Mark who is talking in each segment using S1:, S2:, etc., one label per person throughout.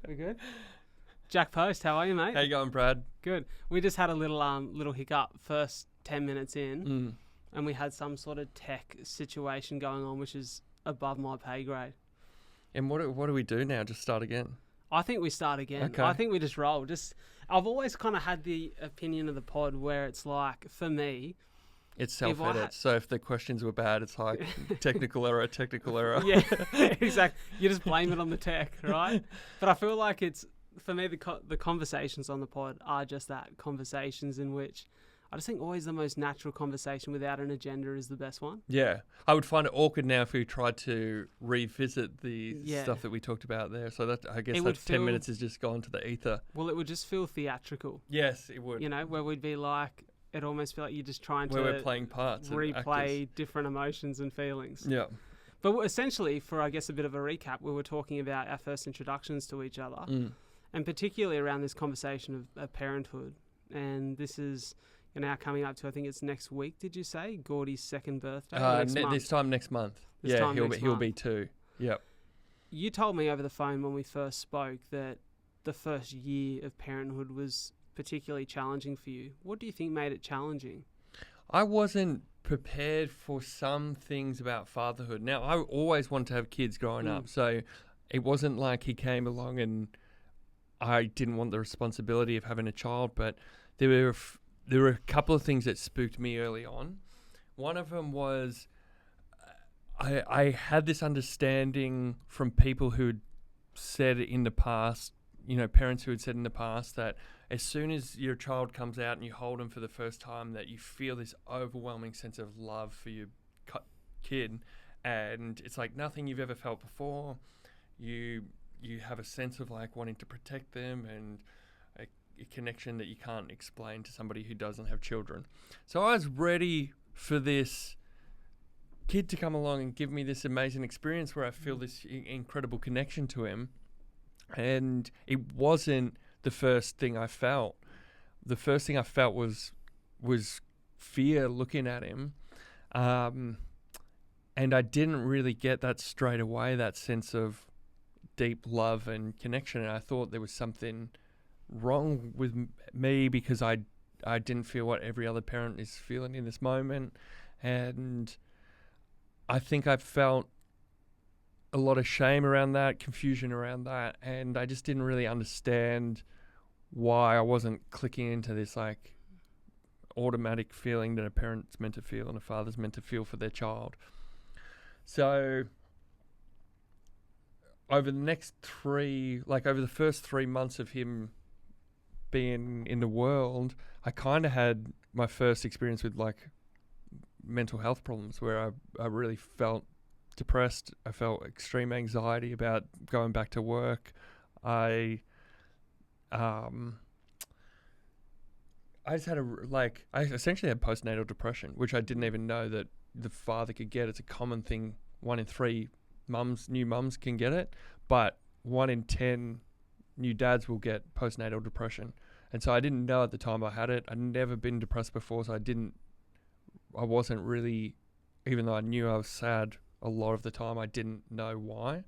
S1: We good? Jack Post, how are you, mate?
S2: How you going, Brad?
S1: Good. We just had a little hiccup first 10 minutes in, and we had some sort of tech situation going on, which is above my pay grade.
S2: And what do we do now? Just start again?
S1: I think we start again.
S2: Okay.
S1: I think we just roll. I've always kind of had the opinion of the pod where it's like, for me,
S2: it's self-edit. So if the questions were bad, it's like technical error.
S1: Yeah, exactly. You just blame it on the tech, right? But I feel like it's, for me, the conversations on the pod are just that, conversations in which I just think always the most natural conversation without an agenda is the best one.
S2: Yeah. I would find it awkward now if we tried to revisit the stuff that we talked about there. So that, I guess that 10 minutes has just gone to the ether.
S1: Well, it would just feel theatrical.
S2: Yes, it would.
S1: You know, where we'd be like, it'd almost feel like you're just trying
S2: where
S1: to
S2: we're playing parts,
S1: replay different emotions and feelings.
S2: Yeah.
S1: But essentially, for I guess a bit of a recap, we were talking about our first introductions to each other, and particularly around this conversation of parenthood. And this is now coming up to, I think it's next week. Did you say Gordy's second birthday?
S2: This time next month. He'll be 2. Yep.
S1: You told me over the phone when we first spoke that the first year of parenthood was particularly challenging for you. What do you think made it challenging?
S2: I wasn't prepared for some things about fatherhood. Now, I always wanted to have kids growing up, so it wasn't like he came along and I didn't want the responsibility of having a child, but there were a couple of things that spooked me early on. One of them was I had this understanding from people who'd said in the past, parents who had said in the past that as soon as your child comes out and you hold them for the first time, that you feel this overwhelming sense of love for your kid, and it's like nothing you've ever felt before. You have a sense of like wanting to protect them and a connection that you can't explain to somebody who doesn't have children. So I was ready for this kid to come along and give me this amazing experience where I feel this incredible connection to him. And it wasn't the first thing I felt. The first thing I felt was fear looking at him. And I didn't really get that straight away, that sense of deep love and connection. And I thought there was something wrong with me because I didn't feel what every other parent is feeling in this moment. And I think I felt a lot of shame around that, confusion around that, and I just didn't really understand why I wasn't clicking into this like automatic feeling that a parent's meant to feel and a father's meant to feel for their child. So over the first 3 months of him being in the world, I kind of had my first experience with like mental health problems where I really felt depressed. I felt extreme anxiety about going back to work. I essentially had postnatal depression, which I didn't even know that the father could get. It's a common thing. 1 in 3 new mums can get it, but 1 in 10 new dads will get postnatal depression. And so I didn't know at the time I had it. I'd never been depressed before, so I wasn't really, even though I knew I was sad a lot of the time, I didn't know why.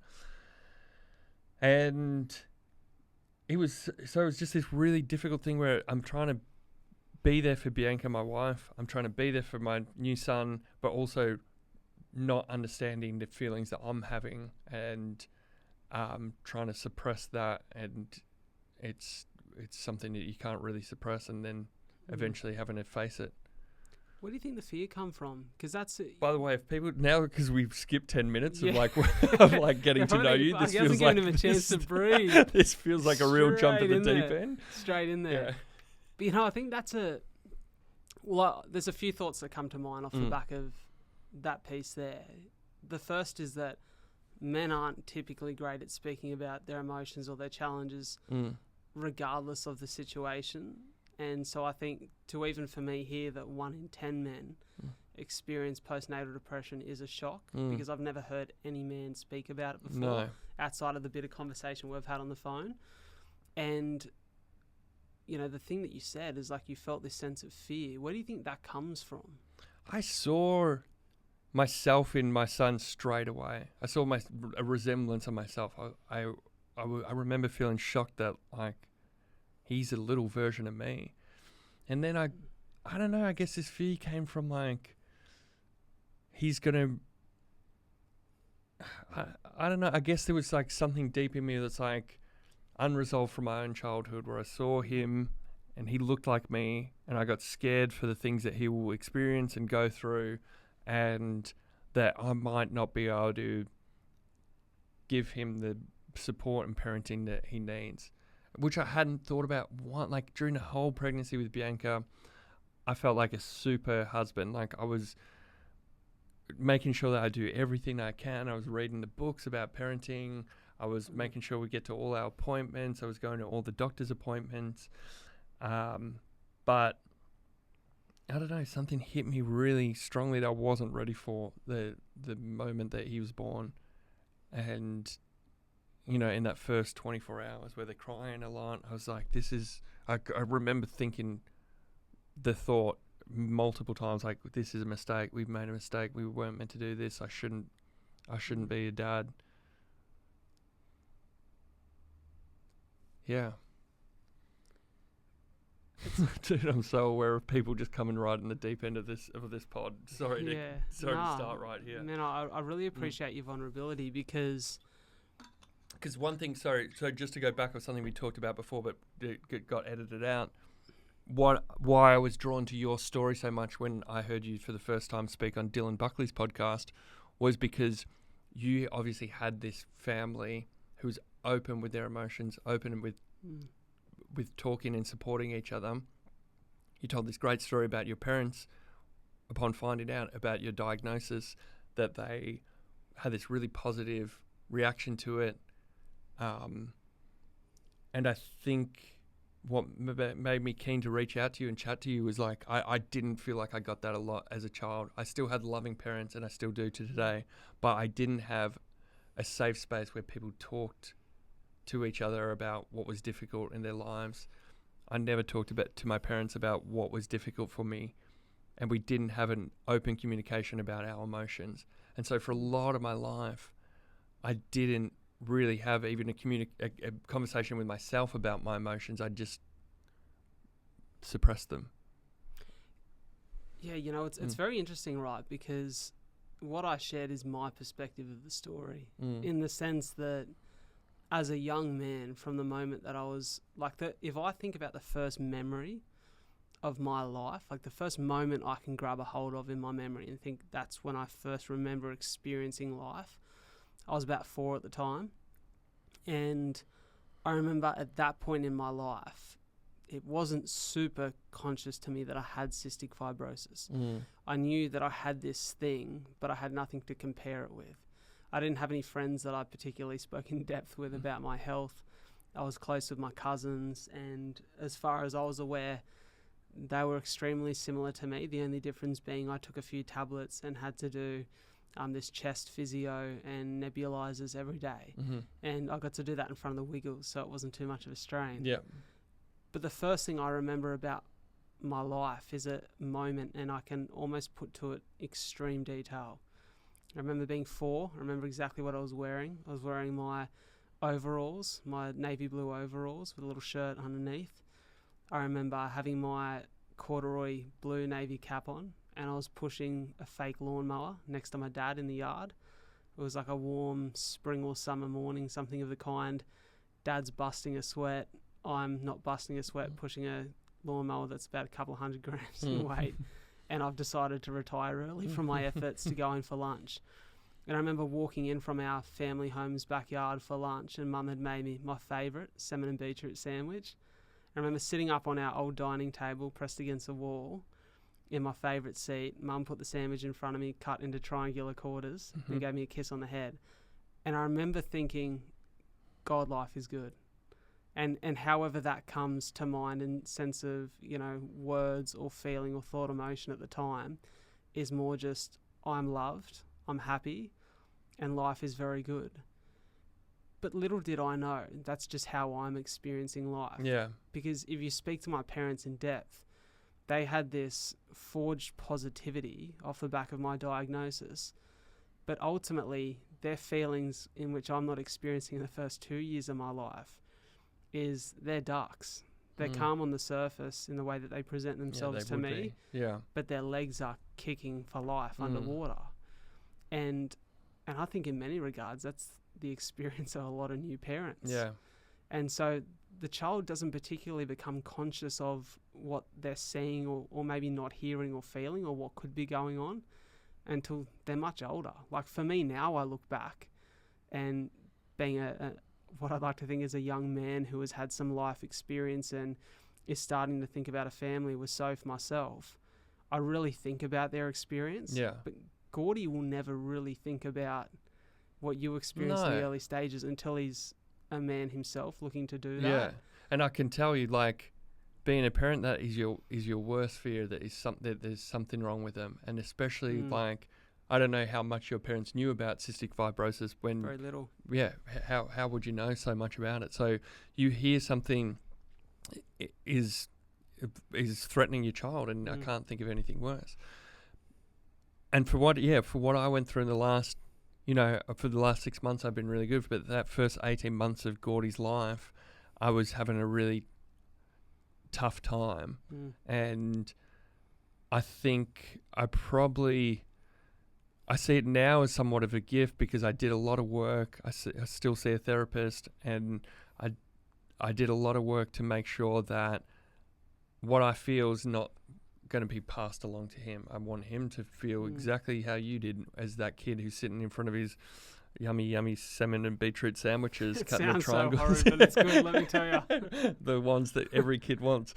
S2: And it was just this really difficult thing where I'm trying to be there for Bianca, my wife. I'm trying to be there for my new son, but also not understanding the feelings that I'm having and trying to suppress that. And it's something that you can't really suppress, and then eventually having to face it.
S1: Where do you think the fear come from? Because that's...
S2: By the way, if people now, because we've skipped 10 minutes of like getting to know you, this feels like
S1: him a chance to breathe.
S2: This feels like a real jump to the deep end.
S1: Straight in there.
S2: Yeah.
S1: But I think that's there's a few thoughts that come to mind off the back of that piece there. The first is that men aren't typically great at speaking about their emotions or their challenges, regardless of the situation. And so I think even for me here that 1 in 10 men experience postnatal depression is a shock because I've never heard any man speak about it before outside of the bit of conversation we've had on the phone. And, the thing that you said is like you felt this sense of fear. Where do you think that comes from?
S2: I saw myself in my son straight away. I saw a resemblance of myself. I I remember feeling shocked that like he's a little version of me. And then I don't know, I guess this fear came from like he's gonna, I don't know, I guess there was like something deep in me that's like unresolved from my own childhood, where I saw him and he looked like me, and I got scared for the things that he will experience and go through, and that I might not be able to give him the support and parenting that he needs, which I hadn't thought about. Like during the whole pregnancy with Bianca, I felt like a super husband. Like I was making sure that I do everything I can. I was reading the books about parenting. I was making sure we get to all our appointments. I was going to all the doctor's appointments. But I don't know, something hit me really strongly that I wasn't ready for the moment that he was born. And, you know, in that first 24 hours where they're crying a lot, I was like, I remember thinking the thought multiple times, like, this is a mistake. We've made a mistake. We weren't meant to do this. I shouldn't be a dad. Yeah. Dude, I'm so aware of people just coming right in the deep end of this pod. Sorry to start right here.
S1: Man, I really appreciate your vulnerability because
S2: one thing, so just to go back on something we talked about before, but it got edited out. Why I was drawn to your story so much when I heard you for the first time speak on Dylan Buckley's podcast was because you obviously had this family who's open with their emotions, open with talking and supporting each other. You told this great story about your parents upon finding out about your diagnosis, that they had this really positive reaction to it. And I think what made me keen to reach out to you and chat to you was like, I didn't feel like I got that a lot as a child. I still had loving parents, and I still do to today, but I didn't have a safe space where people talked to each other about what was difficult in their lives. I never talked to my parents about what was difficult for me, and we didn't have an open communication about our emotions. And so for a lot of my life, I didn't really have even a conversation with myself about my emotions. I just suppressed them.
S1: Yeah, you know, it's very interesting, right? Because what I shared is my perspective of the story, in the sense that as a young man, from the moment that I was like, if I think about the first memory of my life, like the first moment I can grab a hold of in my memory and think that's when I first remember experiencing life, I was about 4 at the time. And I remember at that point in my life, it wasn't super conscious to me that I had cystic fibrosis. I knew that I had this thing, but I had nothing to compare it with. I didn't have any friends that I particularly spoke in depth with about my health. I was close with my cousins, and as far as I was aware, they were extremely similar to me. The only difference being I took a few tablets and had to do this chest physio and nebulizers every day. And I got to do that in front of the Wiggles, so it wasn't too much of a strain.
S2: Yeah.
S1: But the first thing I remember about my life is a moment, and I can almost put to it extreme detail. I remember being 4. I remember exactly what I was wearing. I was wearing my overalls, my navy blue overalls with a little shirt underneath. I remember having my corduroy blue navy cap on, and I was pushing a fake lawnmower next to my dad in the yard. It was like a warm spring or summer morning, something of the kind. Dad's busting a sweat. I'm not busting a sweat, pushing a lawnmower that's about a couple of 100 grams in weight. And I've decided to retire early from my efforts to go in for lunch. And I remember walking in from our family home's backyard for lunch, and Mum had made me my favourite salmon and beetroot sandwich. I remember sitting up on our old dining table, pressed against the wall, in my favourite seat. Mum put the sandwich in front of me, cut into triangular quarters, and gave me a kiss on the head. And I remember thinking, God, life is good. And however that comes to mind in sense of, you know, words or feeling or thought, emotion at the time, is more just, I'm loved, I'm happy, and life is very good. But little did I know, that's just how I'm experiencing life.
S2: Yeah.
S1: Because if you speak to my parents in depth, they had this forged positivity off the back of my diagnosis. But ultimately, their feelings in which I'm not experiencing in the first 2 years of my life is they're ducks. They're calm on the surface in the way that they present themselves to me.
S2: Yeah.
S1: But their legs are kicking for life underwater. And I think in many regards, that's the experience of a lot of new parents.
S2: Yeah.
S1: And so the child doesn't particularly become conscious of what they're seeing or maybe not hearing or feeling or what could be going on until they're much older. Like for me now, I look back and being what I'd like to think is a young man who has had some life experience and is starting to think about a family with Soph myself, I really think about their experience.
S2: Yeah.
S1: But Gordy will never really think about what you experienced in the early stages until he's a man himself looking to do that.
S2: Yeah. And I can tell you, like, being a parent, that is your worst fear, that there's something wrong with them. And especially like, I don't know how much your parents knew about cystic fibrosis when...
S1: Very little.
S2: Yeah. How would you know so much about it? So you hear something is threatening your child, and I can't think of anything worse. And for what I went through in the last, for the last 6 months, I've been really good. But that first 18 months of Gordy's life, I was having a really tough time. And I think I see it now as somewhat of a gift because I did a lot of work. I still see a therapist, and I did a lot of work to make sure that what I feel is not going to be passed along to him. I want him to feel exactly how you did as that kid who's sitting in front of his yummy salmon and beetroot sandwiches, cutting the triangles.
S1: Sounds so horrid, but it's good, let me tell you.
S2: The ones that every kid wants.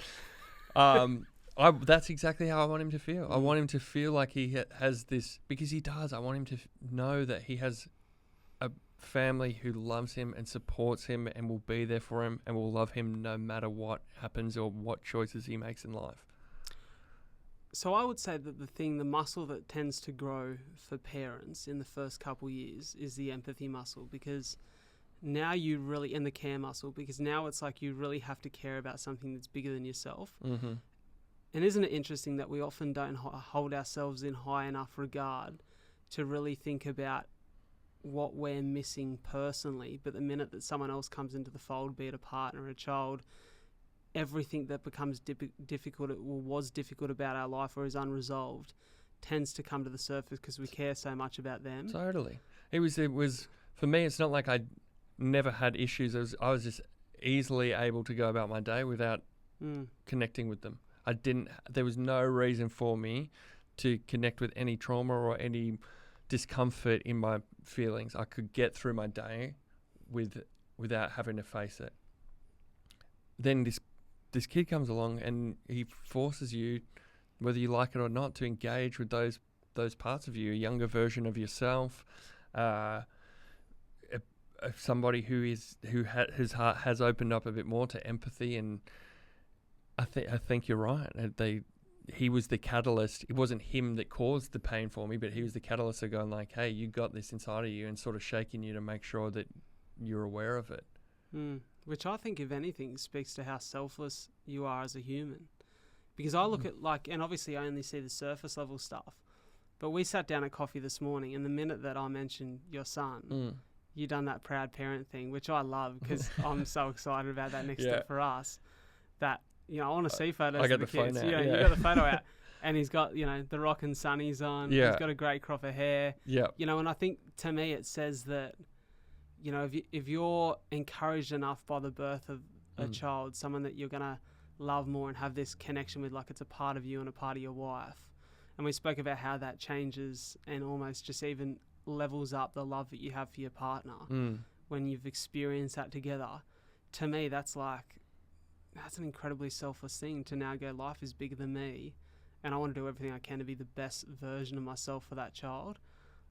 S2: That's exactly how I want him to feel. I want him to feel like he has this, because he does. I want him to know that he has a family who loves him and supports him and will be there for him and will love him no matter what happens or what choices he makes in life.
S1: So I would say that the muscle that tends to grow for parents in the first couple years is the empathy muscle, because now you really, and the care muscle, because now it's like you really have to care about something that's bigger than yourself.
S2: Mm-hmm.
S1: And isn't it interesting that we often don't hold ourselves in high enough regard to really think about what we're missing personally, but the minute that someone else comes into the fold, be it a partner or a child, everything that becomes difficult or was difficult about our life or is unresolved tends to come to the surface because we care so much about them.
S2: Totally. It was for me, it's not like I never had issues. I was just easily able to go about my day without connecting with them. There was no reason for me to connect with any trauma or any discomfort in my feelings. I could get through my day without having to face it. Then this kid comes along and he forces you, whether you like it or not, to engage with those parts of you, a younger version of yourself, somebody whose heart has opened up a bit more to empathy. And I think you're right. He was the catalyst. It wasn't him that caused the pain for me, but he was the catalyst of going like, hey, you got this inside of you, and sort of shaking you to make sure that you're aware of it.
S1: Which I think, if anything, speaks to how selfless you are as a human. Because I look at, and obviously I only see the surface level stuff, but we sat down at coffee this morning, and the minute that I mentioned your son, you done that proud parent thing, which I love because I'm so excited about that next step for us. That, I want to see photos of the kids. You got the photo out. And he's got, the rock and sunnies on.
S2: Yeah.
S1: He's got a great crop of hair.
S2: Yeah.
S1: And I think, to me, it says that, if you're encouraged enough by the birth of a child, someone that you're going to love more and have this connection with, like it's a part of you and a part of your wife. And we spoke about how that changes and almost just even levels up the love that you have for your partner when you've experienced that together. To me, that's an incredibly selfless thing to now go, life is bigger than me, and I want to do everything I can to be the best version of myself for that child.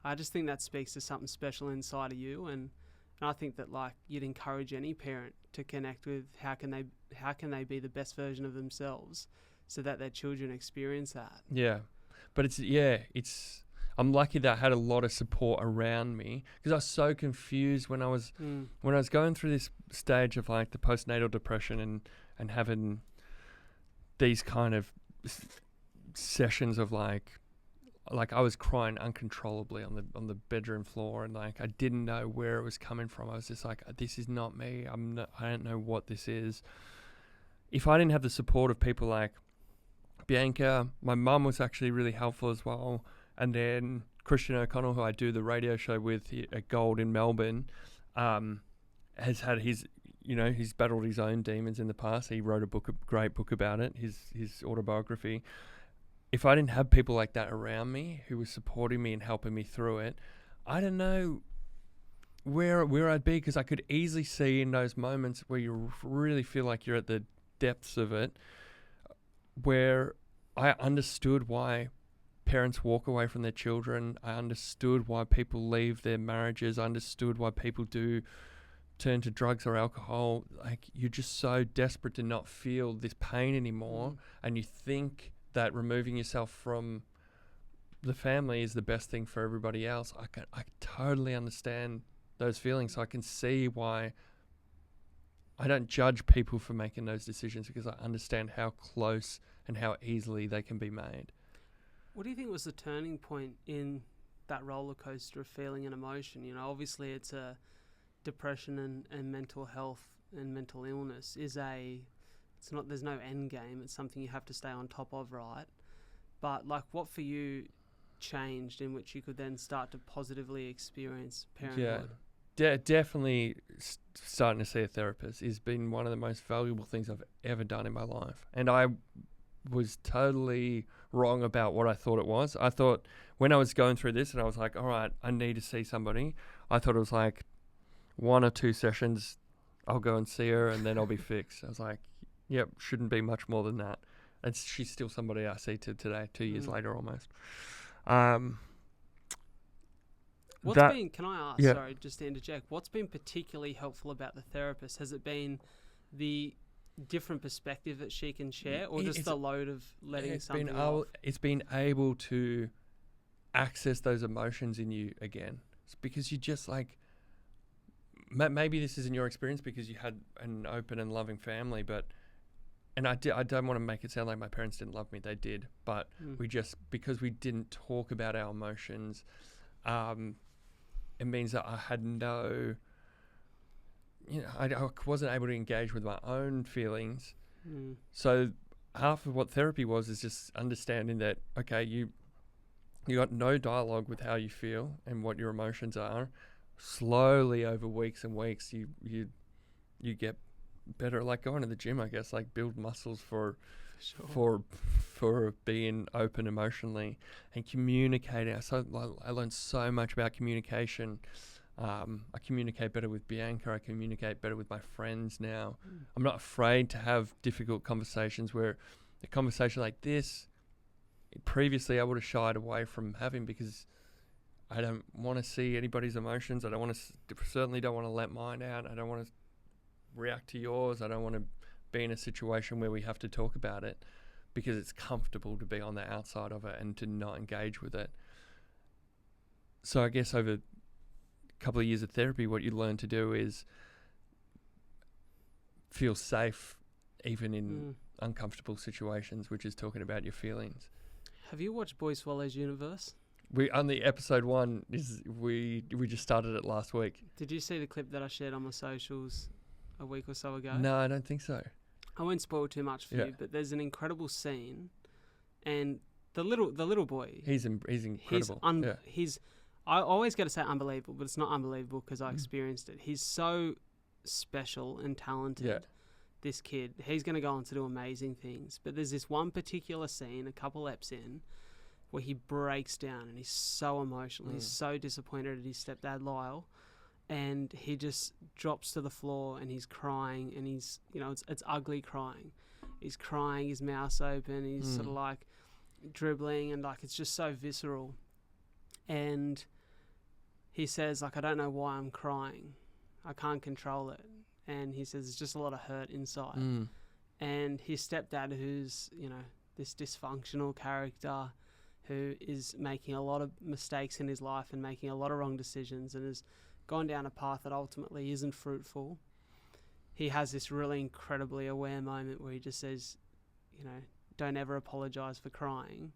S1: I just think that speaks to something special inside of you, and I think that you'd encourage any parent to connect with how can they be the best version of themselves so that their children experience that.
S2: Yeah. But I'm lucky that I had a lot of support around me, because I was so confused when I was going through this stage of the postnatal depression and having these kind of sessions of like I was crying uncontrollably on the bedroom floor, and like I didn't know where it was coming from. I was just like, this is not me. I don't know what this is. If I didn't have the support of people like Bianca, my mum was actually really helpful as well, and then Christian O'Connell, who I do the radio show with at Gold in Melbourne, has had he's battled his own demons in the past. He wrote a great book about it, his autobiography. If I didn't have people like that around me who were supporting me and helping me through it, I don't know where I'd be, because I could easily see in those moments where you really feel like you're at the depths of it, where I understood why parents walk away from their children. I understood why people leave their marriages. I understood why people do turn to drugs or alcohol. Like, you're just so desperate to not feel this pain anymore, and you think that removing yourself from the family is the best thing for everybody else. I totally understand those feelings. So I can see why I don't judge people for making those decisions, because I understand how close and how easily they can be made.
S1: What do you think was the turning point in that roller coaster of feeling and emotion? You know, obviously it's a depression and mental health and mental illness there's no end game. It's something you have to stay on top of, right? But like, what for you changed in which you could then start to positively experience parenthood?
S2: Definitely starting to see a therapist has been one of the most valuable things I've ever done in my life. And I was totally wrong about what I thought it was. I thought when I was going through this and I was like, all right, I need to see somebody, I thought it was like 1 or 2 sessions, I'll go and see her and then I'll be fixed. I was like, yep, shouldn't be much more than that. And she's still somebody I see to today, 2 years later almost.
S1: Can I ask, sorry, just to interject, what's been particularly helpful about the therapist? Has it been the different perspective that she can share, or just the load of letting something off?
S2: It's been able to access those emotions in you again. It's because you just like, maybe this isn't your experience because you had an open and loving family, and I don't want to make it sound like my parents didn't love me. They did, but because we didn't talk about our emotions, it means that I had no, I wasn't able to engage with my own feelings. So half of what therapy was is just understanding that, okay, you got no dialogue with how you feel and what your emotions are. Slowly over weeks and weeks, you get better, like going to the gym, I guess, like build muscles for being open emotionally and communicating. So I learned so much about communication. I communicate better with Bianca. I communicate better with my friends now. I'm not afraid to have difficult conversations, where a conversation like this, previously I would have shied away from having, because I don't want to see anybody's emotions. I certainly don't want to let mine out. I don't want to react to yours. I don't want to be in a situation where we have to talk about it, because it's comfortable to be on the outside of it and to not engage with it. So I guess over a couple of years of therapy, what you learn to do is feel safe even in uncomfortable situations, which is talking about your feelings.
S1: Have you watched Boy Swallows Universe?
S2: We on the episode 1 we just started it last week.
S1: Did you see the clip that I shared on my socials a week or so ago?
S2: No, I don't think so.
S1: I won't spoil too much for you, but there's an incredible scene, and the little boy.
S2: He's incredible.
S1: I always got to say unbelievable, but it's not unbelievable because I experienced it. He's so special and talented.
S2: Yeah.
S1: This kid, he's going to go on to do amazing things. But there's this one particular scene, a couple eps in, where he breaks down and he's so emotional. He's so disappointed at his stepdad Lyle, and he just drops to the floor and he's crying, and he's, it's ugly crying. He's crying, his mouth's open, he's sort of like dribbling, and like it's just so visceral. And he says, like, I don't know why I'm crying. I can't control it. And he says, it's just a lot of hurt inside. And his stepdad, who's, this dysfunctional character who is making a lot of mistakes in his life and making a lot of wrong decisions and has gone down a path that ultimately isn't fruitful, he has this really incredibly aware moment where he just says, don't ever apologize for crying.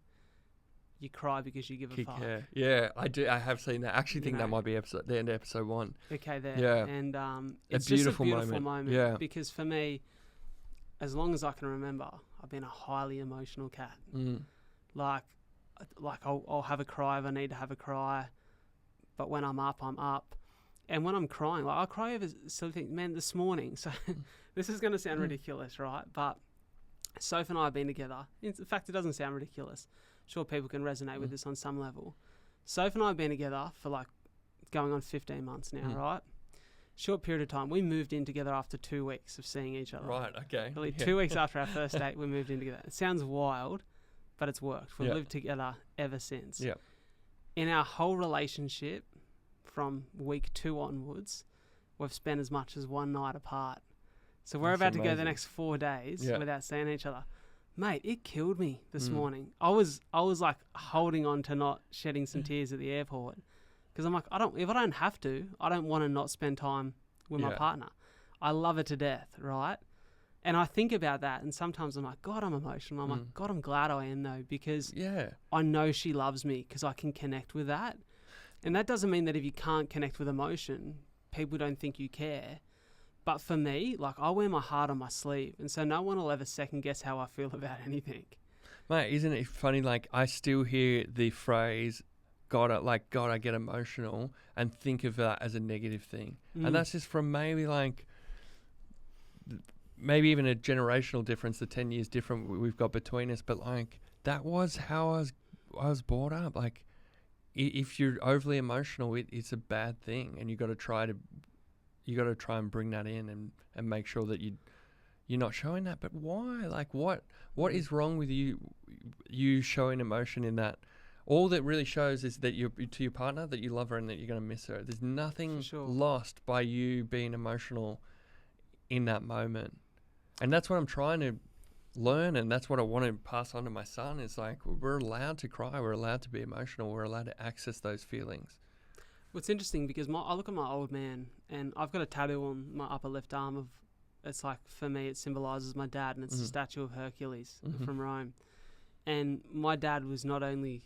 S1: you cry because you give a fuck.
S2: Yeah, I do. I have seen that. I actually think
S1: know.
S2: that might be the end of episode 1.
S1: Okay, there.
S2: Yeah.
S1: And
S2: A
S1: it's
S2: beautiful
S1: just a beautiful
S2: moment.
S1: moment.
S2: Yeah.
S1: Because for me, as long as I can remember, I've been a highly emotional cat. Like I'll have a cry if I need to have a cry, but when I'm up, I'm up. And when I'm crying, like I cry over silly things. Man, this morning, so this is going to sound ridiculous, right? But Soph and I have been together. In fact, it doesn't sound ridiculous. Sure, people can resonate with this on some level. Soph and I have been together for like going on 15 months now, right? Short period of time. We moved in together after 2 weeks of seeing each other.
S2: Right, okay.
S1: Really, 2 weeks after our first date, we moved in together. It sounds wild, but it's worked. We've lived together ever since.
S2: Yeah.
S1: In our whole relationship, from week 2 onwards, we've spent as much as one night apart. So we're about to go the next 4 days without seeing each other. Mate, it killed me this morning. I was like holding on to not shedding some tears at the airport because I'm like, if I don't have to, I don't want to not spend time with my partner. I love her to death, right? And I think about that, and sometimes I'm like, God, I'm emotional. I'm like, God, I'm glad I am though, because I know she loves me because I can connect with that. And that doesn't mean that if you can't connect with emotion, people don't think you care. But for me, like I wear my heart on my sleeve, and so no one will ever second guess how I feel about anything.
S2: Mate, isn't it funny? Like I still hear the phrase, God, I get emotional and think of that as a negative thing. And that's just from maybe even a generational difference, the 10 years different we've got between us. But like that was how I was brought up. Like if you're overly emotional, it's a bad thing, and you got to try and bring that in and make sure that you're not showing that. But why? Like what is wrong with you showing emotion in that? All that really shows is that you're to your partner that you love her and that you're going to miss her. There's nothing lost by you being emotional in that moment. And that's what I'm trying to learn, and that's what I want to pass on to my son is like we're allowed to cry, we're allowed to be emotional, we're allowed to access those feelings.
S1: Well, it's interesting because I look at my old man, and I've got a tattoo on my upper left arm of, it's like, for me, it symbolises my dad, and it's a statue of Hercules from Rome. And my dad was not only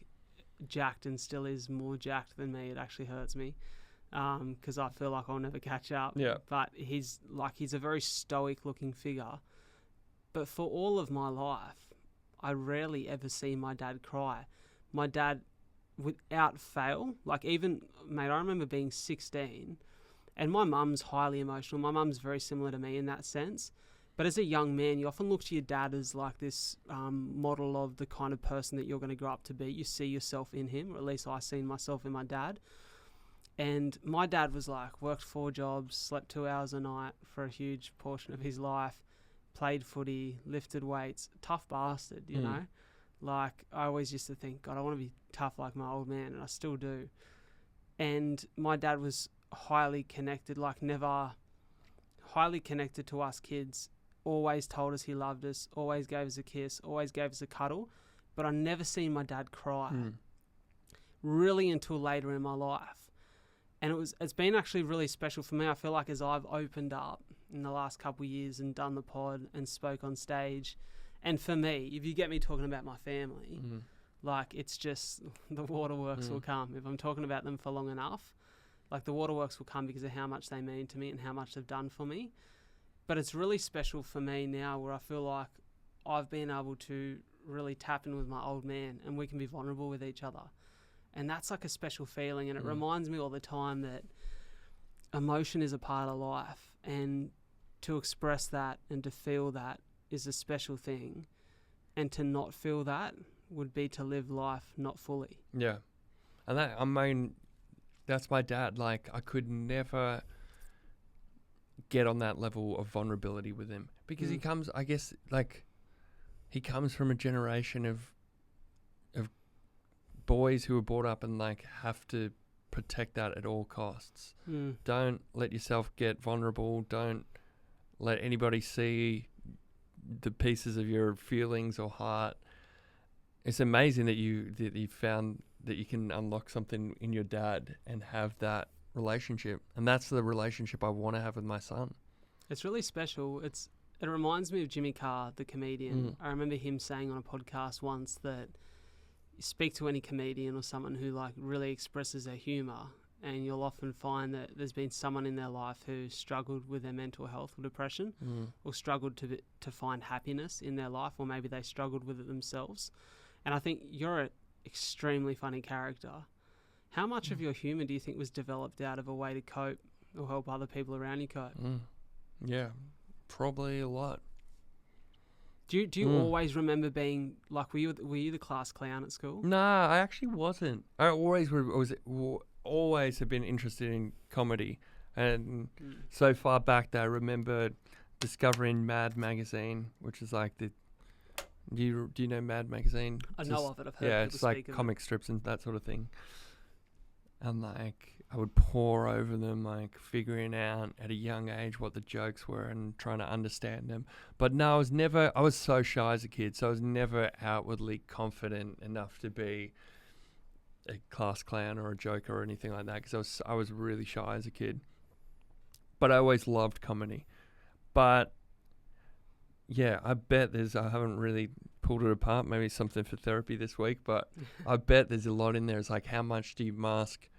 S1: jacked and still is more jacked than me. It actually hurts me because I feel like I'll never catch up.
S2: Yeah.
S1: But he's a very stoic looking figure. But for all of my life, I rarely ever see my dad cry. My dad, without fail, like even, mate, I remember being 16 and my mum's highly emotional. My mum's very similar to me in that sense. But as a young man, you often look to your dad as like this model of the kind of person that you're going to grow up to be. You see yourself in him, or at least I seen myself in my dad. And my dad was like, worked 4 jobs, slept 2 hours a night for a huge portion of his life, played footy, lifted weights, tough bastard, you know? Like, I always used to think, God, I want to be tough like my old man, and I still do. And my dad was highly connected, like never highly connected to us kids, always told us he loved us, always gave us a kiss, always gave us a cuddle, but I never seen my dad cry, really until later in my life. And it's been actually really special for me. I feel like as I've opened up in the last couple of years and done the pod and spoke on stage, and for me, if you get me talking about my family, like it's just the waterworks will come. If I'm talking about them for long enough, like the waterworks will come because of how much they mean to me and how much they've done for me. But it's really special for me now where I feel like I've been able to really tap in with my old man and we can be vulnerable with each other. And that's like a special feeling, and it reminds me all the time that emotion is a part of life, and to express that and to feel that is a special thing, and to not feel that would be to live life not fully. Yeah.
S2: And that's my dad. Like, I could never get on that level of vulnerability with him because he comes from a generation of boys who were brought up and like have to protect that at all costs. Don't let yourself get vulnerable. Don't let anybody see the pieces of your feelings or heart. It's amazing that you found that you can unlock something in your dad and have that relationship, and that's the relationship I want to have with my son.
S1: It's really special. It reminds me of Jimmy Carr, the comedian. I remember him saying on a podcast once that speak to any comedian or someone who like really expresses their humour, and you'll often find that there's been someone in their life who struggled with their mental health or depression, or struggled to find happiness in their life, or maybe they struggled with it themselves. And I think you're an extremely funny character. How much of your humour do you think was developed out of a way to cope or help other people around you cope?
S2: Yeah, probably a lot.
S1: Do you always remember being like, were you the class clown at school?
S2: Nah, I actually wasn't. I always have been interested in comedy, and so far back that I remember discovering Mad Magazine, which is like the. Do you know Mad Magazine?
S1: I know of it. I've heard
S2: yeah,
S1: people
S2: it's like
S1: speak of
S2: comic strips and that sort of thing. And like I would pore over them, like figuring out at a young age what the jokes were and trying to understand them. But no, I was so shy as a kid, so I was never outwardly confident enough to be a class clown or a joker or anything like that, because I was really shy as a kid. But I always loved comedy. But yeah, I bet I haven't really pulled it apart, maybe something for therapy this week, but I bet there's a lot in there. It's like, how much do you mask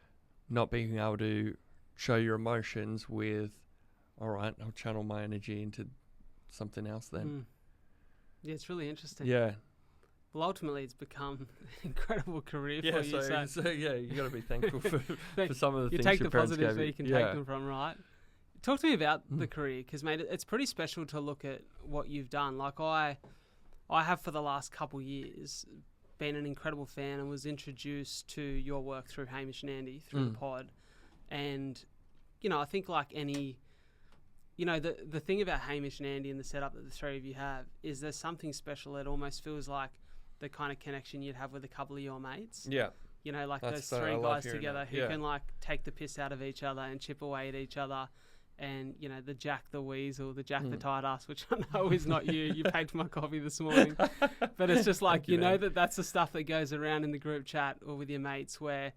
S2: not being able to show your emotions with, all right, I'll channel my energy into something else then.
S1: Yeah, it's really interesting.
S2: Yeah.
S1: Well, ultimately, it's become an incredible career for you.
S2: So yeah, you got to be thankful for some of the things
S1: you take
S2: your
S1: the
S2: parents
S1: positives
S2: gave
S1: where
S2: you.
S1: you can take them from, right? Talk to me about the career, because, mate, it's pretty special to look at what you've done. Like I have for the last couple years been an incredible fan and was introduced to your work through Hamish and Andy, through the pod. And, I think like any, the thing about Hamish and Andy and the setup that the three of you have is there's something special. It almost feels like the kind of connection you'd have with a couple of your mates.
S2: Yeah.
S1: Like
S2: That's
S1: those three guys together who
S2: Yeah.
S1: can like take the piss out of each other and chip away at each other. And, the Jack the Weasel, the Jack the Tight Ass, which I know is not you. You paid for my coffee this morning. But it's just like, that's the stuff that goes around in the group chat or with your mates where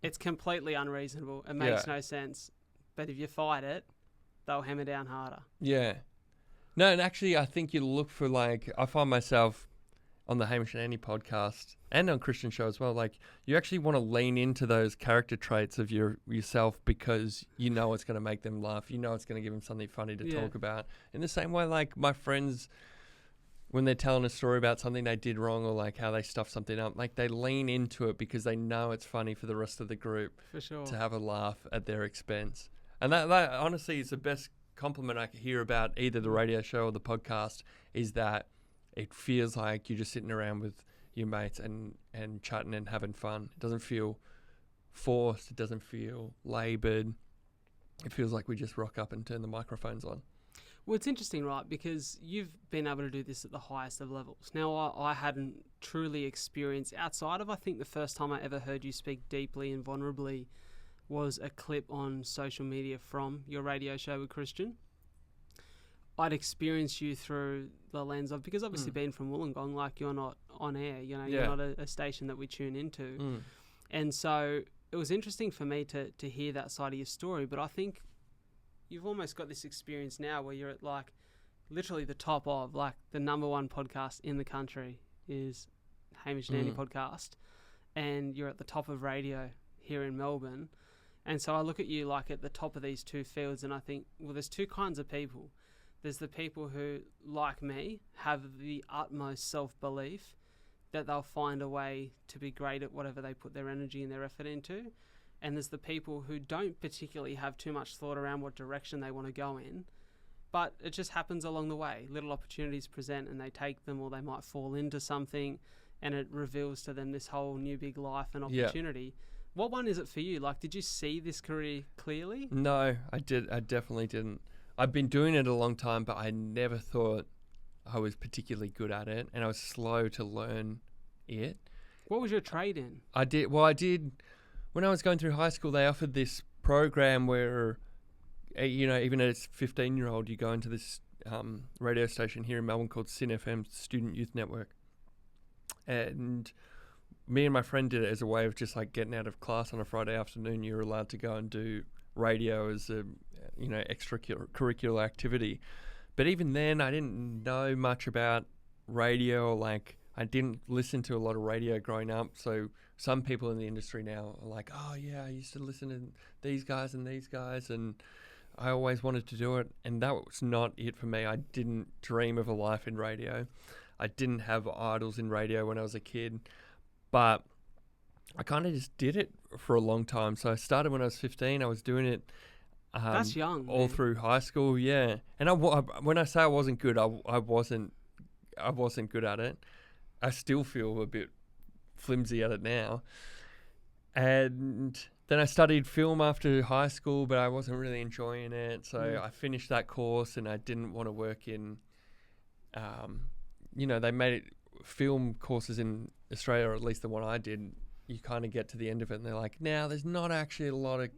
S1: it's completely unreasonable. It makes no sense. But if you fight it, they'll hammer down harder.
S2: Yeah. No, and actually I think you look for I find myself on the Hamish and Andy podcast and on Christian show as well, like you actually want to lean into those character traits of yourself because it's going to make them laugh. It's going to give them something funny to talk about. In the same way, like my friends, when they're telling a story about something they did wrong or like how they stuffed something up, like they lean into it because they know it's funny for the rest of the group
S1: for sure
S2: to have a laugh at their expense. And that honestly is the best compliment I can hear about either the radio show or the podcast, is that it feels like you're just sitting around with your mates and chatting and having fun. It doesn't feel forced. It doesn't feel laboured. It feels like we just rock up and turn the microphones on.
S1: Well, it's interesting, right? Because you've been able to do this at the highest of levels. Now, I hadn't truly experienced outside of, I think the first time I ever heard you speak deeply and vulnerably was a clip on social media from your radio show with Christian. I'd experienced you through the lens of, because obviously being from Wollongong, like you're not on air, you're not a station that we tune into. And so it was interesting for me to hear that side of your story, but I think you've almost got this experience now where you're at like literally the top of like the number one podcast in the country is Hamish and Andy podcast, and you're at the top of radio here in Melbourne. And so I look at you like at the top of these two fields and I think, well, there's two kinds of people. There's the people who, like me, have the utmost self-belief that they'll find a way to be great at whatever they put their energy and their effort into. And there's the people who don't particularly have too much thought around what direction they want to go in, but it just happens along the way. Little opportunities present and they take them, or they might fall into something and it reveals to them this whole new big life and opportunity. Yeah. What one is it for you? Like, did you see this career clearly?
S2: No, I definitely didn't. I've been doing it a long time, but I never thought I was particularly good at it, and I was slow to learn it.
S1: What was your trade in?
S2: I did when I was going through high school. They offered this program where, even as a 15-year-old, you go into this radio station here in Melbourne called Sin FM, Student Youth Network, and me and my friend did it as a way of just like getting out of class on a Friday afternoon. You're allowed to go and do radio as a extracurricular activity. But even then I didn't know much about radio. Like I didn't listen to a lot of radio growing up. So some people in the industry now are like, oh yeah, I used to listen to these guys, and I always wanted to do it. And that was not it for me. I didn't dream of a life in radio. I didn't have idols in radio when I was a kid, but I kind of just did it for a long time. So I started when I was 15. I was doing it.
S1: That's young.
S2: All through high school, yeah. And when I say I wasn't good, I wasn't good at it. I still feel a bit flimsy at it now. And then I studied film after high school, but I wasn't really enjoying it. So I finished that course, and I didn't want to work in. They made it film courses in Australia, or at least the one I did. You kind of get to the end of it and they're like, now there's not actually a lot of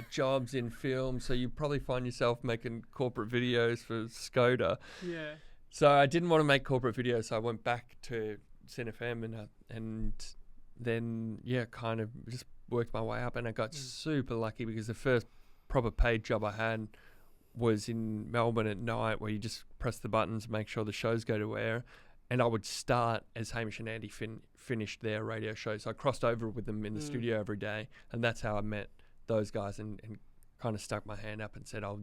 S2: jobs in film, so you probably find yourself making corporate videos for Skoda.
S1: Yeah.
S2: So I didn't want to make corporate videos, so I went back to CineFM and then kind of just worked my way up, and I got super lucky because the first proper paid job I had was in Melbourne at night, where you just press the buttons, make sure the shows go to air. And I would start as Hamish and Andy finished their radio show. So I crossed over with them in the studio every day. And that's how I met those guys and kind of stuck my hand up and said, I'll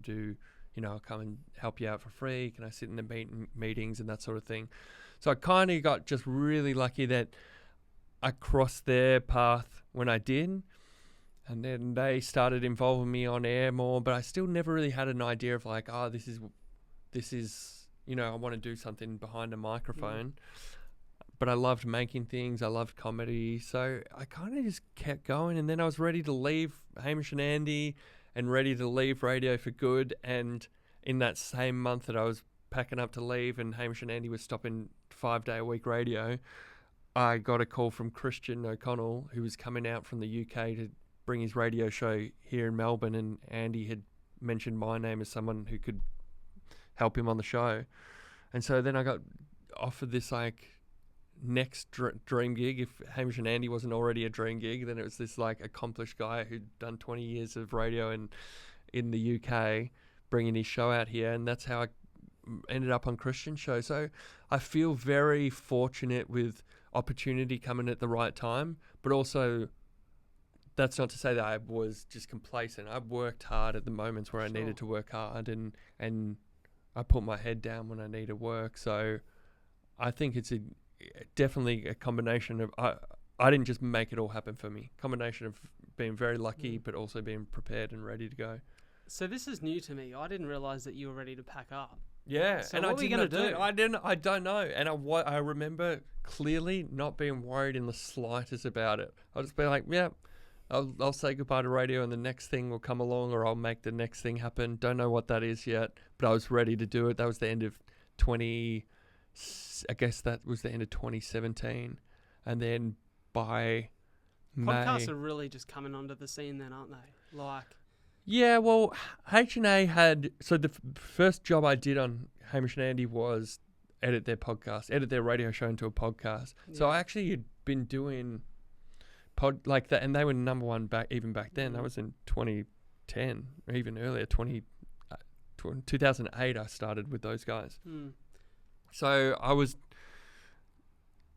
S2: come and help you out for free. Can I sit in the meetings and that sort of thing? So I kind of got just really lucky that I crossed their path when I did. And then they started involving me on air more. But I still never really had an idea of like, this is I want to do something behind a microphone. But I loved making things. I loved comedy. So I kind of just kept going. And then I was ready to leave Hamish and Andy and ready to leave radio for good. And in that same month that I was packing up to leave and Hamish and Andy was stopping 5-day-a-week radio, I got a call from Christian O'Connell, who was coming out from the UK to bring his radio show here in Melbourne. And Andy had mentioned my name as someone who could help him on the show. And so then I got offered this next dream gig. If Hamish and Andy wasn't already a dream gig, then it was this accomplished guy who'd done 20 years of radio in the UK, bringing his show out here. And that's how I ended up on Christian's show. So I feel very fortunate with opportunity coming at the right time, but also that's not to say that I was just complacent. I've worked hard at the moments where I needed to work hard, and I put my head down when I need to work. So I think it's definitely a combination of, I didn't just make it all happen for me. Combination of being very lucky, but also being prepared and ready to go.
S1: So this is new to me. I didn't realise that you were ready to pack up.
S2: Yeah.
S1: So
S2: and
S1: what were you going to do?
S2: I don't know. And I remember clearly not being worried in the slightest about it. I'll just be like, yeah, I'll say goodbye to radio and the next thing will come along, or I'll make the next thing happen. Don't know what that is yet, but I was ready to do it. That was the end of 2017. And then by
S1: Podcasts
S2: May,
S1: are really just coming onto the scene then, aren't they?
S2: Yeah, well, H&A had... So the first job I did on Hamish and Andy was edit their radio show into a podcast. Yeah. So I actually had been doing pod like that, and they were number one back then. That was in 2010, or even earlier, 2008 I started with those guys. So I was...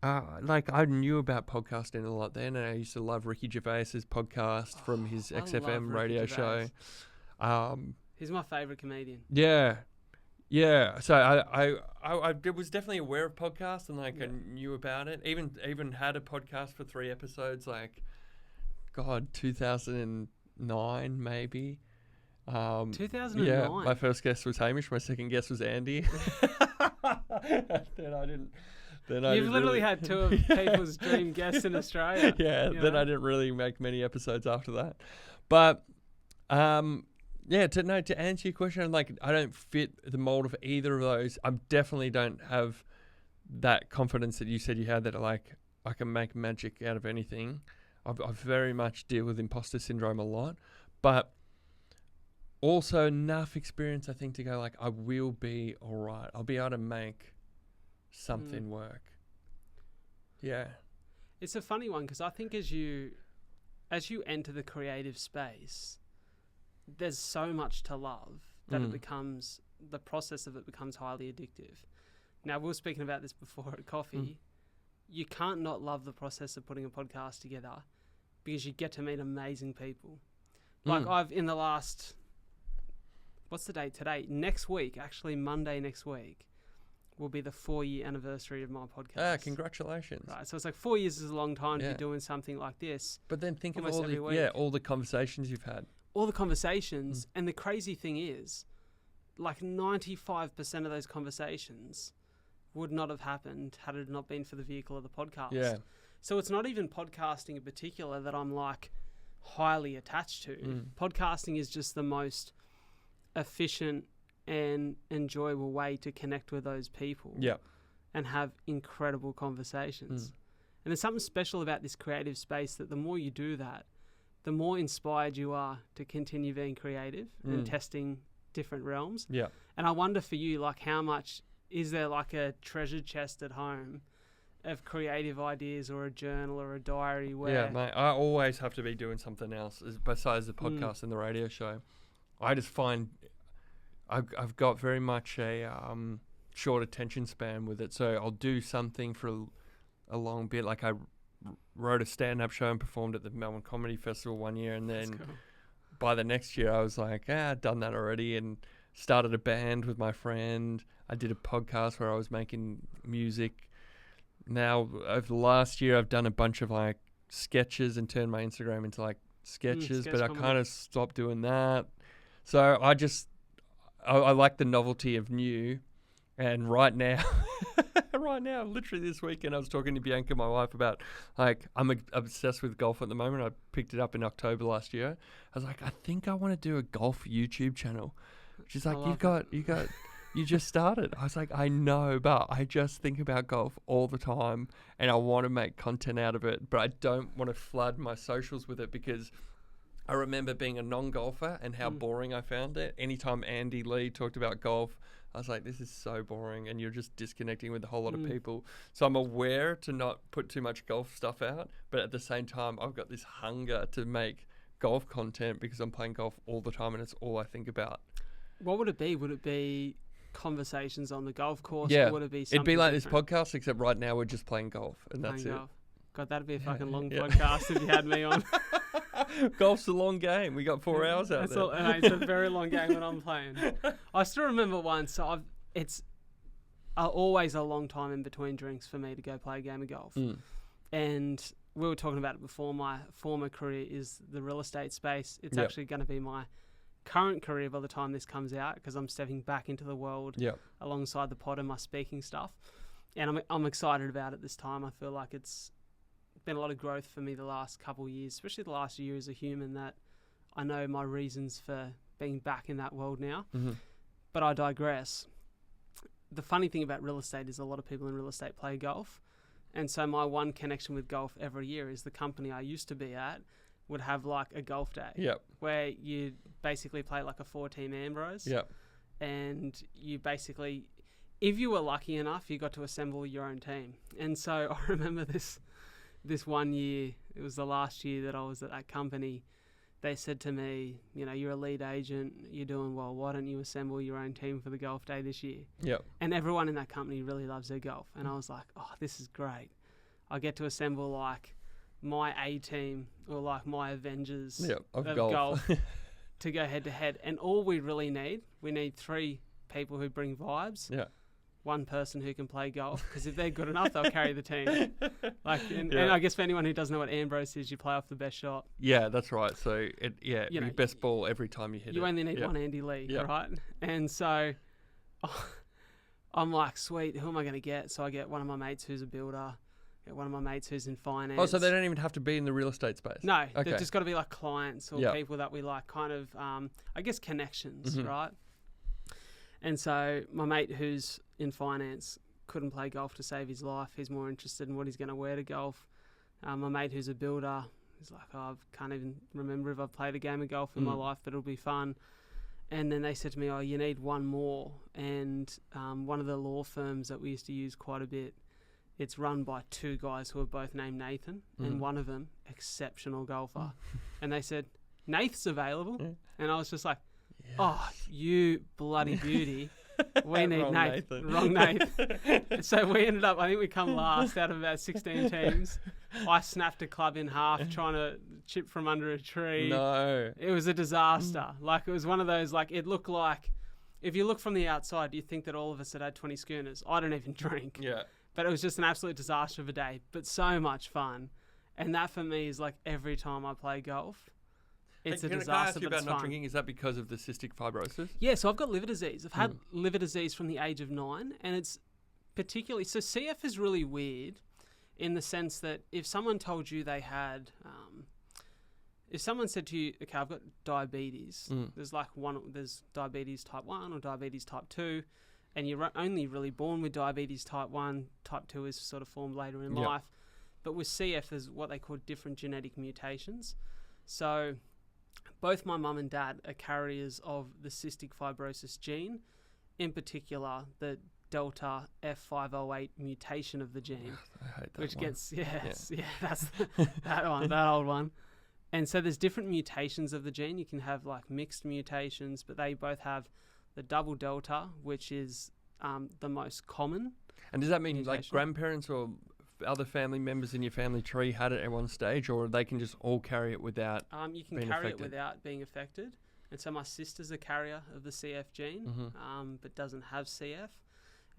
S2: I knew about podcasting a lot then, and I used to love Ricky Gervais's podcast from his XFM radio show.
S1: He's my favourite comedian.
S2: Yeah. So I was definitely aware of podcasts, and I knew about it. Even had a podcast for 3 episodes, 2009 maybe.
S1: 2009.
S2: Yeah, my first guest was Hamish. My second guest was Andy. Then I didn't.
S1: You've literally had 2 of people's dream guests in Australia.
S2: Yeah, then I didn't really make many episodes after that. But, to answer your question, I don't fit the mold of either of those. I definitely don't have that confidence that you said you had that, I can make magic out of anything. I very much deal with imposter syndrome a lot. But also enough experience, I think, to go, I will be all right. I'll be able to make something work. Yeah,
S1: it's a funny one because I think as you enter the creative space, there's so much to love that the process of it becomes highly addictive. Now, we were speaking about this before at coffee. you can't not love the process of putting a podcast together because you get to meet amazing people. Like I've in the last, what's the date today? Next week, actually Monday next week, will be the 4-year anniversary of my podcast.
S2: Congratulations.
S1: Right, so it's like 4 years is a long time to be doing something like this.
S2: But then think of
S1: almost
S2: all
S1: every
S2: the
S1: week.
S2: all the conversations you've had.
S1: All the conversations, and the crazy thing is, like 95% of those conversations would not have happened had it not been for the vehicle of the podcast.
S2: Yeah.
S1: So it's not even podcasting in particular that I'm like highly attached to. Podcasting is just the most efficient and enjoyable way to connect with those people and have incredible conversations. And there's something special about this creative space that the more you do that, the more inspired you are to continue being creative and testing different realms.
S2: Yeah.
S1: And I wonder for you, like how much, is there like a treasure chest at home of creative ideas or a journal or a diary where...
S2: Yeah, mate, I always have to be doing something else besides the podcast and the radio show. I just find I've got very much a short attention span with it. So I'll do something for a long bit. Like I wrote a stand-up show and performed at the Melbourne Comedy Festival one year, and then by the next year I was like, I've done that already, and started a band with my friend. I did a podcast where I was making music. Now, over the last year, I've done a bunch of like sketches and turned my Instagram into like sketches, but I kind of stopped doing that. So I like the novelty of new. And right now, literally this weekend, I was talking to Bianca, my wife, about like, I'm obsessed with golf at the moment. I picked it up in October last year. I was like, I think I want to do a golf YouTube channel. She's like, you just started. I was like, I know, but I just think about golf all the time and I want to make content out of it, but I don't want to flood my socials with it because I remember being a non-golfer and how boring I found it. Anytime Andy Lee talked about golf, I was like, this is so boring and you're just disconnecting with a whole lot of people. So I'm aware to not put too much golf stuff out, but at the same time, I've got this hunger to make golf content because I'm playing golf all the time and it's all I think about.
S1: What would it be? Would it be conversations on the golf course?
S2: Yeah,
S1: or would it be something
S2: it'd be like
S1: different?
S2: this podcast, except right now we're just playing golf and that's it.
S1: Golf. God, that'd be a fucking long podcast if you had me on.
S2: Golf's a long game. We got 4 hours out there.
S1: It's a very long game when I'm playing. I still remember once. So it's always a long time in between drinks for me to go play a game of golf. And we were talking about it before. My former career is the real estate space. It's actually going to be my current career by the time this comes out because I'm stepping back into the world alongside the pod and my speaking stuff. And I'm excited about it this time. I feel like it's been a lot of growth for me the last couple of years, especially the last year as a human, that I know my reasons for being back in that world now. But I digress. The funny thing about real estate is a lot of people in real estate play golf. And so my one connection with golf every year is the company I used to be at would have like a golf day where you basically play like a 4-team Ambrose. And you basically, if you were lucky enough, you got to assemble your own team. And so I remember this 1 year, it was the last year that I was at that company, they said to me, you know, you're a lead agent, you're doing well, why don't you assemble your own team for the golf day this year? And everyone in that company really loves their golf. And I was like, oh, this is great. I get to assemble like my A team or like my Avengers of golf to go head to head. And all we really need, we need 3 people who bring vibes. One person who can play golf, because if they're good enough, they'll carry the team. And I guess for anyone who doesn't know what Ambrose is, you play off the best shot. Yeah,
S2: that's right. So you know, best ball every time you hit it.
S1: You only need one Andy Lee, right? And so I'm like, sweet, who am I going to get? So I get one of my mates who's a builder, get one of my mates who's in finance.
S2: Oh, so they don't even have to be in the real estate space?
S1: No, they've just got to be like clients or people that we like kind of, I guess, connections, right? And so my mate who's in finance couldn't play golf to save his life. He's more interested in what he's going to wear to golf. My mate who's a builder, he's like, I can't even remember if I've played a game of golf in my life, but it'll be fun. And then they said to me, oh, you need one more. And one of the law firms that we used to use quite a bit, it's run by 2 guys who are both named Nathan, and one of them, exceptional golfer. And they said, Nath's available. And I was just like, oh, you bloody beauty. We need
S2: Wrong
S1: Nathan.
S2: Nathan.
S1: Wrong Nathan. So we ended up, I think we come last out of about 16 teams. I snapped a club in half trying to chip from under a tree.
S2: No.
S1: It was a disaster. Like, it was one of those, like, it looked like, if you look from the outside, you think that all of us had 20 schooners. I don't even drink.
S2: Yeah.
S1: But it was just an absolute disaster of a day, but so much fun. And that for me is like every time I play golf, it's a disaster,
S2: Can I ask you
S1: but it's
S2: about not
S1: fun.
S2: drinking? Is that because of the cystic fibrosis?
S1: Yeah, so I've got liver disease. I've had liver disease from the age of 9, and it's particularly... So CF is really weird in the sense that if someone told you they had... if someone said to you, okay, I've got diabetes, there's diabetes type 1 or diabetes type 2, and you're only really born with diabetes type 1, type 2 is sort of formed later in life. But with CF, there's what they call different genetic mutations. So both my mum and dad are carriers of the cystic fibrosis gene, in particular the delta F508 mutation of the gene,
S2: I hate that
S1: which
S2: one.
S1: gets, that's that old one. And so there's different mutations of the gene. You can have like mixed mutations, but they both have the double delta, which is the most common.
S2: And does that mean
S1: mutation.
S2: like grandparents or other family members in your family tree had it at one stage, or they can just all carry it without
S1: you can
S2: being
S1: carry
S2: affected?
S1: it without being affected. And so my sister's a carrier of the CF gene, but doesn't have CF.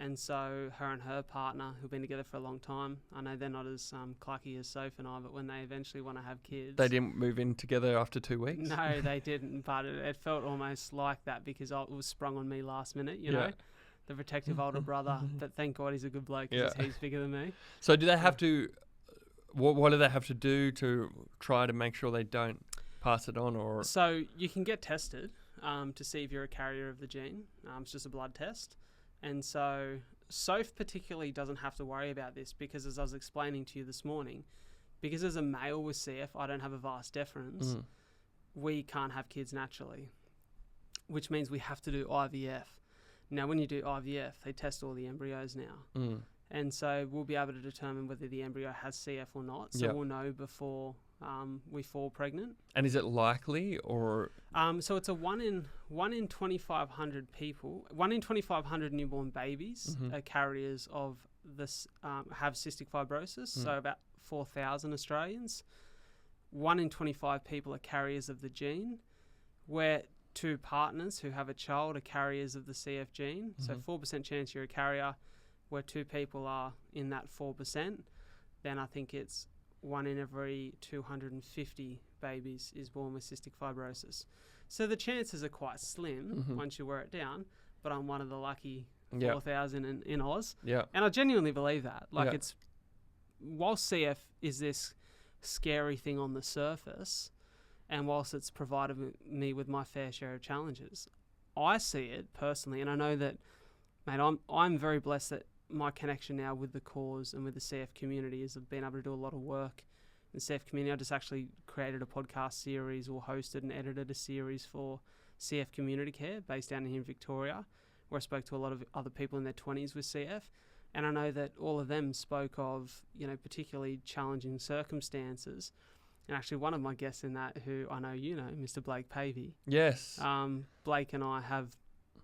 S1: And so her and her partner, who've been together for a long time, I know they're not as clucky as Soph and I, but when they eventually want to have kids...
S2: They didn't move in together after 2 weeks?
S1: No, they didn't, but it felt almost like that because it was sprung on me last minute, you know? The protective older brother, but thank God he's a good bloke because he's bigger than me.
S2: So do they have to... What do they have to do to try to make sure they don't pass it on? Or
S1: So you can get tested to see if you're a carrier of the gene. It's just a blood test. And so Soph particularly doesn't have to worry about this because, as I was explaining to you this morning, because as a male with CF, I don't have a vas deferens, we can't have kids naturally, which means we have to do IVF. Now, when you do IVF, they test all the embryos now. And so we'll be able to determine whether the embryo has CF or not. So we'll know before we fall pregnant.
S2: And is it likely or...
S1: So it's a 1 in 2,500 people, 1 in 2,500 newborn babies are carriers of this, have cystic fibrosis. So about 4,000 Australians. 1 in 25 people are carriers of the gene, where 2 partners who have a child are carriers of the CF gene. So 4% chance you're a carrier, where 2 people are in that 4%. Then I think it's 1 in every 250 babies is born with cystic fibrosis. So the chances are quite slim once you wear it down, but I'm one of the lucky 4,000 in Oz.
S2: Yeah.
S1: And I genuinely believe that. Like it's, whilst CF is this scary thing on the surface, and whilst it's provided me with my fair share of challenges, I see it personally, and I know that, mate, I'm very blessed that my connection now with the cause and with the CF community is I've been able to do a lot of work in the CF community. I just actually created a podcast series or hosted and edited a series for CF Community Care based down here in Victoria, where I spoke to a lot of other people in their 20s with CF. And I know that all of them spoke of, particularly challenging circumstances. And actually one of my guests in that, who I know you know, Mr. Blake Pavey.
S2: Yes.
S1: Blake and I have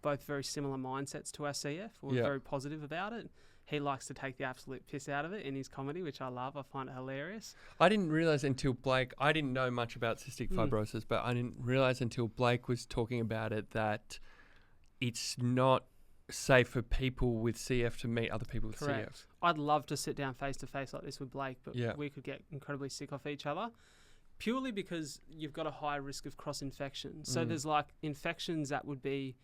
S1: both very similar mindsets to our CF. We're very positive about it. He likes to take the absolute piss out of it in his comedy, which I love. I find it hilarious.
S2: I didn't realise until Blake... I didn't know much about cystic fibrosis, but I didn't realise until Blake was talking about it that it's not safe for people with CF to meet other people with CF.
S1: I'd love to sit down face-to-face like this with Blake, but we could get incredibly sick off each other. Purely because you've got a high risk of cross-infection. So there's like infections that would be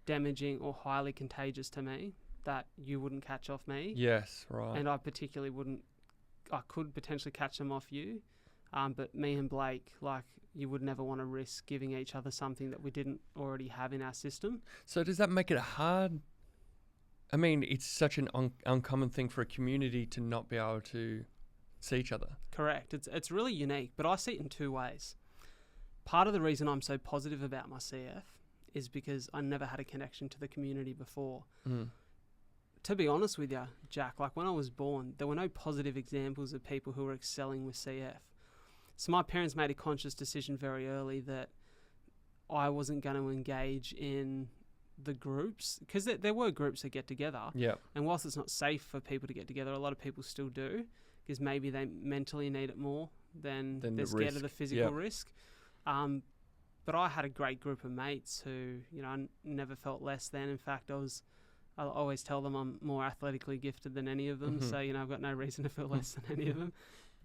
S1: damaging or highly contagious to me that you wouldn't catch off me.
S2: Yes, right.
S1: And I particularly wouldn't... I could potentially catch them off you. But me and Blake, like, you would never want to risk giving each other something that we didn't already have in our system.
S2: So does that make it hard? I mean, it's such an uncommon thing for a community to not be able to see each other.
S1: Correct. It's really unique, but I see it in 2 ways. Part of the reason I'm so positive about my CF is because I never had a connection to the community before. To be honest with you, Jack, like when I was born, there were no positive examples of people who were excelling with CF. So my parents made a conscious decision very early that I wasn't going to engage in the groups, because there were groups that get together.
S2: Yeah.
S1: And whilst it's not safe for people to get together, a lot of people still do, because maybe they mentally need it more than they're scared of the physical risk. But I had a great group of mates who, you know, I never felt less than. In fact, I'll always tell them I'm more athletically gifted than any of them.
S2: Mm-hmm.
S1: So, you know, I've got no reason to feel less than any of them.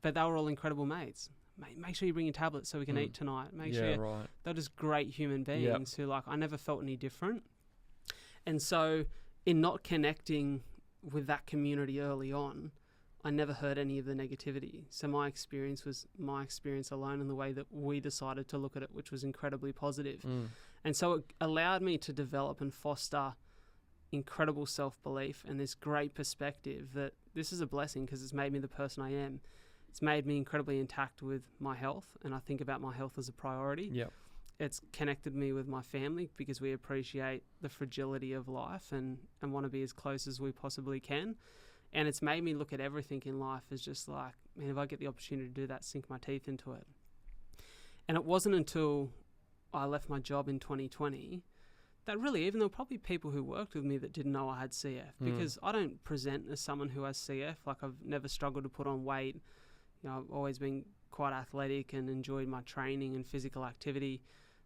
S1: But they were all incredible mates. Make sure you bring your tablets so we can eat tonight. They're just great human beings who, like, I never felt any different. And so in not connecting with that community early on, I never heard any of the negativity. So my experience was my experience alone in the way that we decided to look at it, which was incredibly positive. And so it allowed me to develop and foster incredible self-belief and this great perspective that this is a blessing because it's made me the person I am. It's made me incredibly intact with my health, and I think about my health as a priority.
S2: Yep.
S1: It's connected me with my family because we appreciate the fragility of life and want to be as close as we possibly can. And it's made me look at everything in life as just like, man, if I get the opportunity to do that, sink my teeth into it. And it wasn't until I left my job in 2020 that really, even there were probably people who worked with me that didn't know I had CF, because I don't present as someone who has CF. Like, I've never struggled to put on weight. You know, I've always been quite athletic and enjoyed my training and physical activity.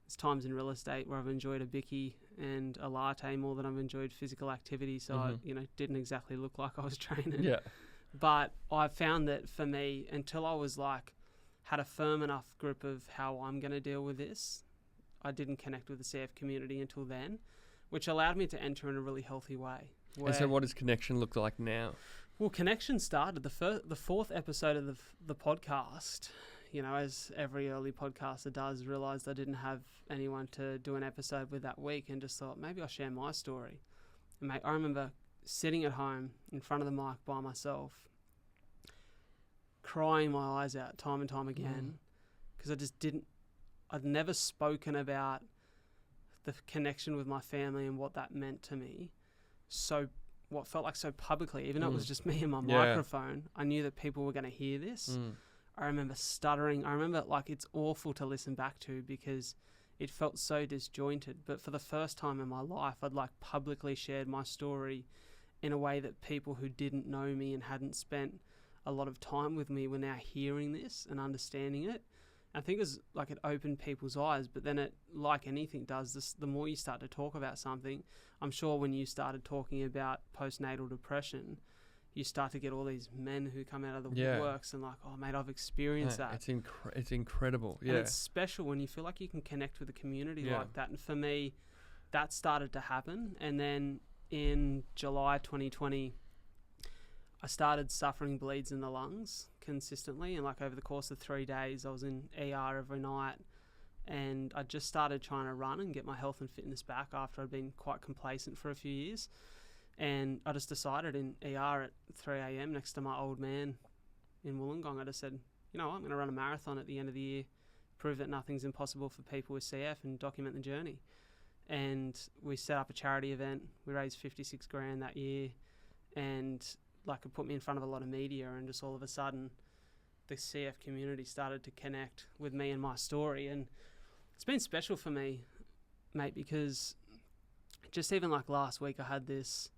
S1: There's times in real estate where I've enjoyed a bicky and a latte more than I've enjoyed physical activity. So I, you know, didn't exactly look like I was training.
S2: Yeah.
S1: But I found that for me, until I was like, had a firm enough grip of how I'm going to deal with this, I didn't connect with the CF community until then, which allowed me to enter in a really healthy way.
S2: And so what does connection look like now?
S1: Well, connection started the fourth episode of the podcast. You know, as every early podcaster does, realised I didn't have anyone to do an episode with that week, and just thought maybe I'll share my story. And mate, I remember sitting at home in front of the mic by myself, crying my eyes out time and time again, because I'd never spoken about the connection with my family and what that meant to me. So what felt like so publicly, even though it was just me and my microphone, I knew that people were going to hear this. I remember stuttering. I remember, like, it's awful to listen back to because it felt so disjointed. But for the first time in my life, I'd like publicly shared my story in a way that people who didn't know me and hadn't spent a lot of time with me were now hearing this and understanding it. I think it was like it opened people's eyes, but then it, like anything does, the more you start to talk about something, I'm sure when you started talking about postnatal depression, you start to get all these men who come out of the woodworks and like, oh mate, I've experienced that.
S2: It's incredible. Yeah.
S1: And it's special when you feel like you can connect with a community like that. And for me, that started to happen. And then in July 2020, I started suffering bleeds in the lungs consistently. And like over the course of 3 days, I was in ER every night. And I just started trying to run and get my health and fitness back after I'd been quite complacent for a few years. And I just decided in ER at 3 a.m. next to my old man in Wollongong, I just said, you know what, I'm going to run a marathon at the end of the year, prove that nothing's impossible for people with CF and document the journey. And we set up a charity event. We raised 56 grand that year, and like it put me in front of a lot of media, and just all of a sudden the CF community started to connect with me and my story. And it's been special for me, mate, because just even like last week I had this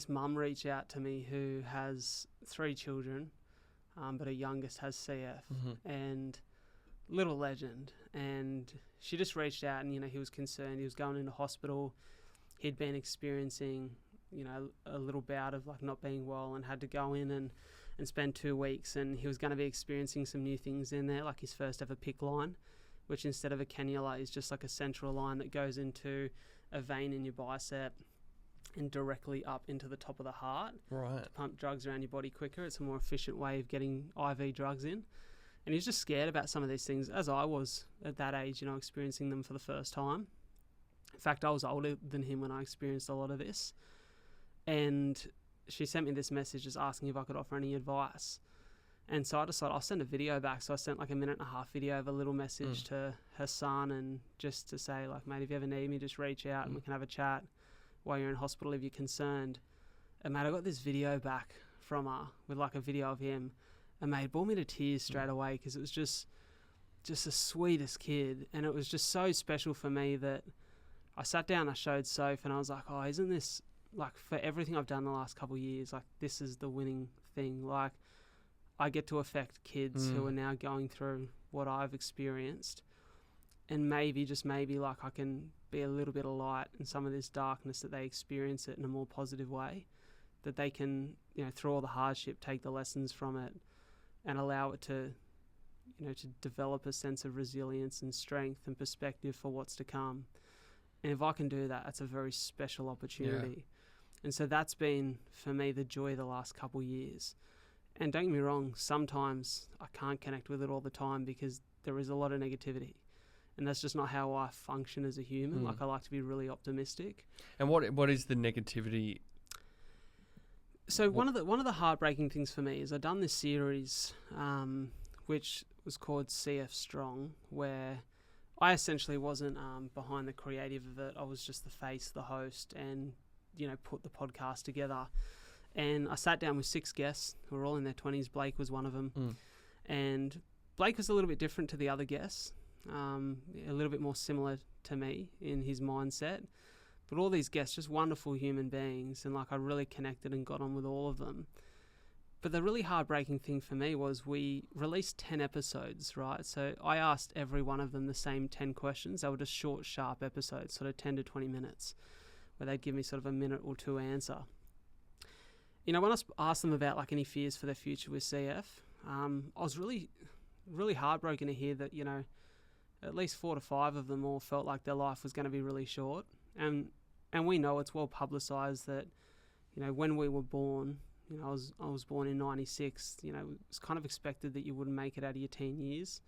S1: mum reach out to me who has 3 children, but her youngest has CF, and little legend. And she just reached out, and, you know, he was concerned. He was going into hospital. He'd been experiencing, you know, a little bout of like not being well, and had to go in and spend 2 weeks. And he was going to be experiencing some new things in there, like his first ever PICC line, which instead of a cannula is just like a central line that goes into a vein in your bicep and directly up into the top of the heart to pump drugs around your body quicker. It's a more efficient way of getting IV drugs in. And he's just scared about some of these things, as I was at that age, you know, experiencing them for the first time. In fact, I was older than him when I experienced a lot of this. And she sent me this message just asking if I could offer any advice. And so I decided I'll send a video back. So I sent like a 1.5-minute video of a little message to her son, and just to say, like, mate, if you ever need me, just reach out and we can have a chat while you're in hospital if you're concerned. And mate, I got this video back from her with like a video of him, and mate, it brought me to tears straight away, because it was just the sweetest kid. And it was just so special for me that I sat down, I showed Soph, and I was like, oh, isn't this, like, for everything I've done the last couple of years, like, this is the winning thing. Like, I get to affect kids who are now going through what I've experienced. And maybe, just maybe, like, I can be a little bit of light in some of this darkness, that they experience it in a more positive way, that they can, you know, through all the hardship, take the lessons from it and allow it to, you know, to develop a sense of resilience and strength and perspective for what's to come. And if I can do that, that's a very special opportunity. Yeah. And so that's been, for me, the joy of the last couple of years. And don't get me wrong, sometimes I can't connect with it all the time because there is a lot of negativity. And that's just not how I function as a human. Like, I like to be really optimistic.
S2: And what is the negativity?
S1: So one of the heartbreaking things for me is I've done this series, which was called CF Strong, where I essentially wasn't behind the creative of it. I was just the face, the host, and, you know, put the podcast together. And I sat down with 6 guests who were all in their 20s. Blake was one of them. And Blake was a little bit different to the other guests. A little bit more similar to me in his mindset, but all these guests, just wonderful human beings, and like I really connected and got on with all of them. But the really heartbreaking thing for me was we released 10 episodes, right? So I asked every one of them the same 10 questions. They were just short, sharp episodes, sort of 10 to 20 minutes, where they'd give me sort of a minute or two answer. You know, when I asked them about like any fears for their future with CF, I was really, really heartbroken to hear that, you know, at least 4 to 5 of them all felt like their life was going to be really short. And we know it's well publicised that, you know, when we were born, you know, I was born in 96, you know, it was kind of expected that you wouldn't make it out of your teen years.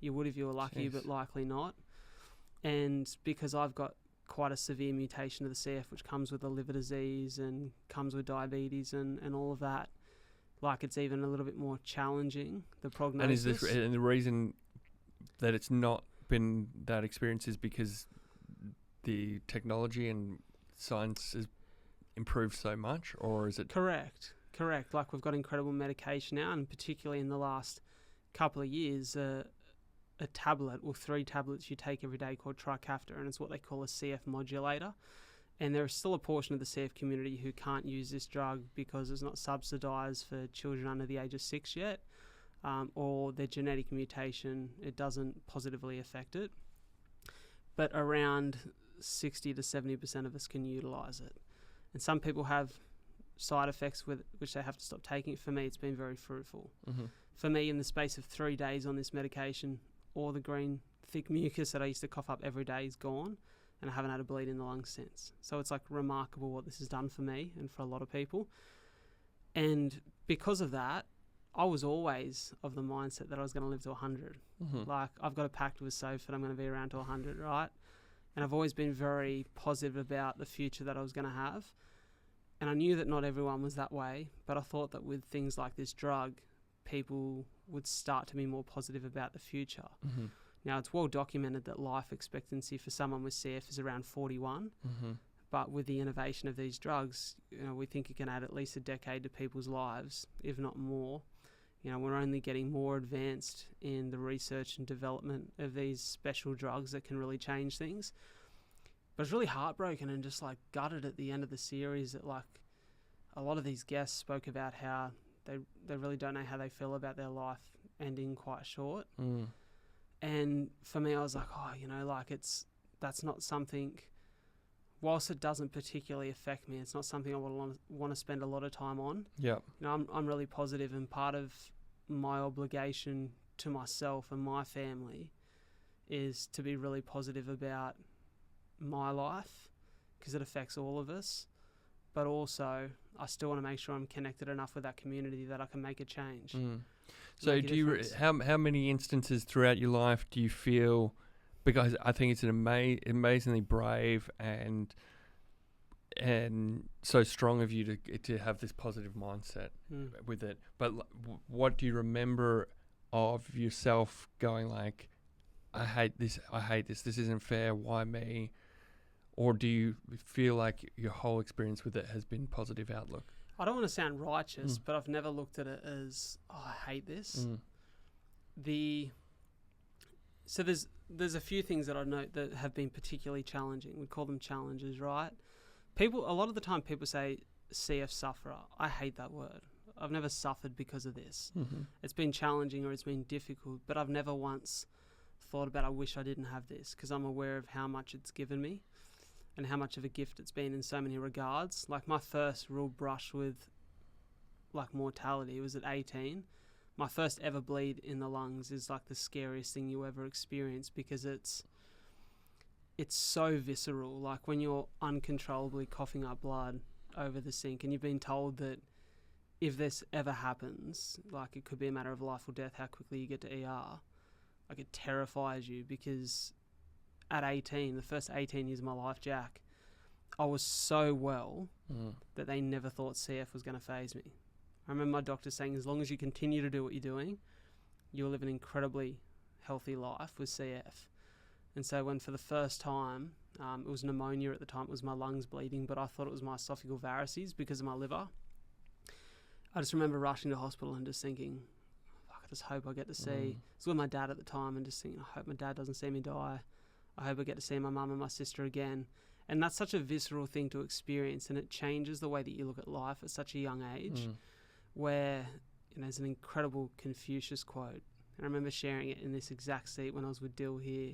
S1: You would if you were lucky, but likely not. And because I've got quite a severe mutation of the CF, which comes with a liver disease and comes with diabetes and all of that, like it's even a little bit more challenging, the prognosis.
S2: And is this, and the reason that it's not been that experience is because the technology and science has improved so much, or is it? Correct.
S1: Like we've got incredible medication now, and particularly in the last couple of years, a tablet or 3 tablets you take every day called Trikafta, and it's what they call a CF modulator. And there is still a portion of the CF community who can't use this drug because it's not subsidised for children under the age of 6 yet. Or their genetic mutation, it doesn't positively affect it. But around 60 to 70% of us can utilise it. And some people have side effects with which they have to stop taking it. For me, it's been very fruitful. For me, in the space of 3 days on this medication, all the green, thick mucus that I used to cough up every day is gone, and I haven't had a bleed in the lungs since. So it's like remarkable what this has done for me and for a lot of people. And because of that, I was always of the mindset that I was going to live to 100. Like, I've got a pact with Soph that I'm going to be around to 100, right? And I've always been very positive about the future that I was going to have. And I knew that not everyone was that way, but I thought that with things like this drug, people would start to be more positive about the future. Now, it's well documented that life expectancy for someone with CF is around 41. But with the innovation of these drugs, you know, we think it can add at least a decade to people's lives, if not more. You know, we're only getting more advanced in the research and development of these special drugs that can really change things. But it's really heartbroken and just like gutted at the end of the series that like a lot of these guests spoke about how they really don't know how they feel about their life ending quite short. And for me, I was like, oh, you know, like that's not something, whilst it doesn't particularly affect me, it's not something I would want to spend a lot of time on. You know, I'm really positive, and part of my obligation to myself and my family is to be really positive about my life because it affects all of us. But also, I still want to make sure I'm connected enough with that community that I can make a change.
S2: So do you, how many instances throughout your life do you feel, because I think it's an amazingly brave and so strong of you to have this positive mindset with it. But what do you remember of yourself going like, I hate this, this isn't fair, why me? Or do you feel like your whole experience with it has been positive outlook?
S1: I don't want to sound righteous, but I've never looked at it as, oh, I hate this. So there's a few things that I note that have been particularly challenging. We call them challenges, right? A lot of the time people say CF sufferer. I hate that word. I've never suffered because of this.
S2: Mm-hmm.
S1: It's been challenging or it's been difficult, but I've never once thought about I wish I didn't have this, because I'm aware of how much it's given me and how much of a gift it's been in so many regards. Like my first real brush with like mortality was at 18. My first ever bleed in the lungs is like the scariest thing you ever experience, because it's so visceral. Like when you're uncontrollably coughing up blood over the sink and you've been told that if this ever happens, like it could be a matter of life or death, how quickly you get to ER, like it terrifies you, because at 18, the first 18 years of my life, Jack, I was so well that they never thought CF was going to faze me. I remember my doctor saying, as long as you continue to do what you're doing, you'll live an incredibly healthy life with CF. And so when for the first time, it was pneumonia at the time, it was my lungs bleeding, but I thought it was my esophageal varices because of my liver. I just remember rushing to hospital and just thinking, fuck, I just hope I get to see. I was with my dad at the time and just thinking, I hope my dad doesn't see me die. I hope I get to see my mum and my sister again. And that's such a visceral thing to experience, and it changes the way that you look at life at such a young age, where there's an incredible Confucius quote. And I remember sharing it in this exact seat when I was with Dill here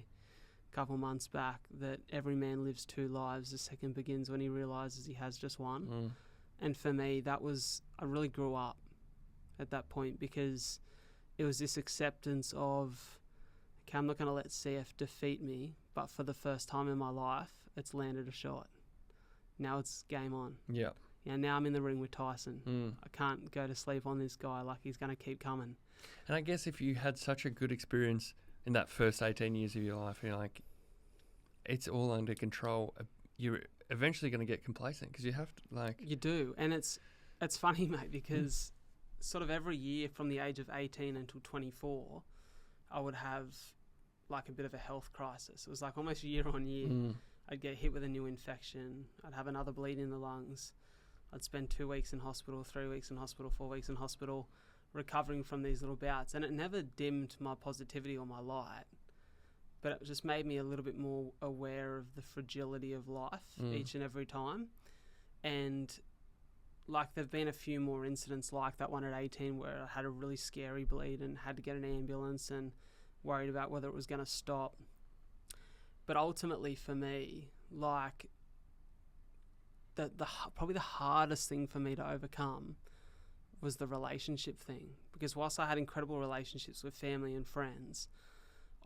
S1: a couple months back, that every man lives two lives. The second begins when he realises he has just one. And for me, I really grew up at that point, because it was this acceptance of, okay, I'm not going to let CF defeat me, but for the first time in my life, it's landed a shot. Now it's game on.
S2: Yeah.
S1: Now I'm in the ring with Tyson. I can't go to sleep on this guy, like he's going to keep coming.
S2: And I guess if you had such a good experience in that first 18 years of your life, you're like, it's all under control, you're eventually going to get complacent, because you have to, like...
S1: You do. And it's funny, mate, because sort of every year from the age of 18 until 24, I would have like a bit of a health crisis. It was like almost year on year. I'd get hit with a new infection. I'd have another bleed in the lungs. I'd spend 2 weeks in hospital, 3 weeks in hospital, 4 weeks in hospital, recovering from these little bouts. And it never dimmed my positivity or my light, but it just made me a little bit more aware of the fragility of life each and every time. And like there've been a few more incidents like that one at 18 where I had a really scary bleed and had to get an ambulance and worried about whether it was going to stop. But ultimately for me, like probably the hardest thing for me to overcome was the relationship thing, because whilst I had incredible relationships with family and friends,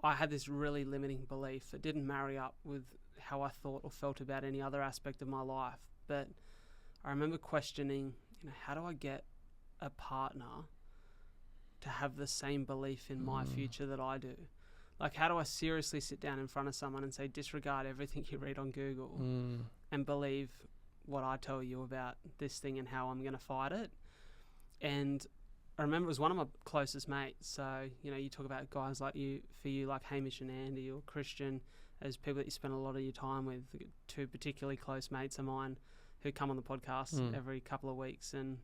S1: I had this really limiting belief that didn't marry up with how I thought or felt about any other aspect of my life. But I remember questioning, how do I get a partner to have the same belief in my future that I do? Like, how do I seriously sit down in front of someone and say, disregard everything you read on Google and believe what I tell you about this thing and how I'm going to fight it? And I remember it was one of my closest mates. So, you talk about guys like like Hamish and Andy or Christian as people that you spend a lot of your time with. Two particularly close mates of mine who come on the podcast every couple of weeks. And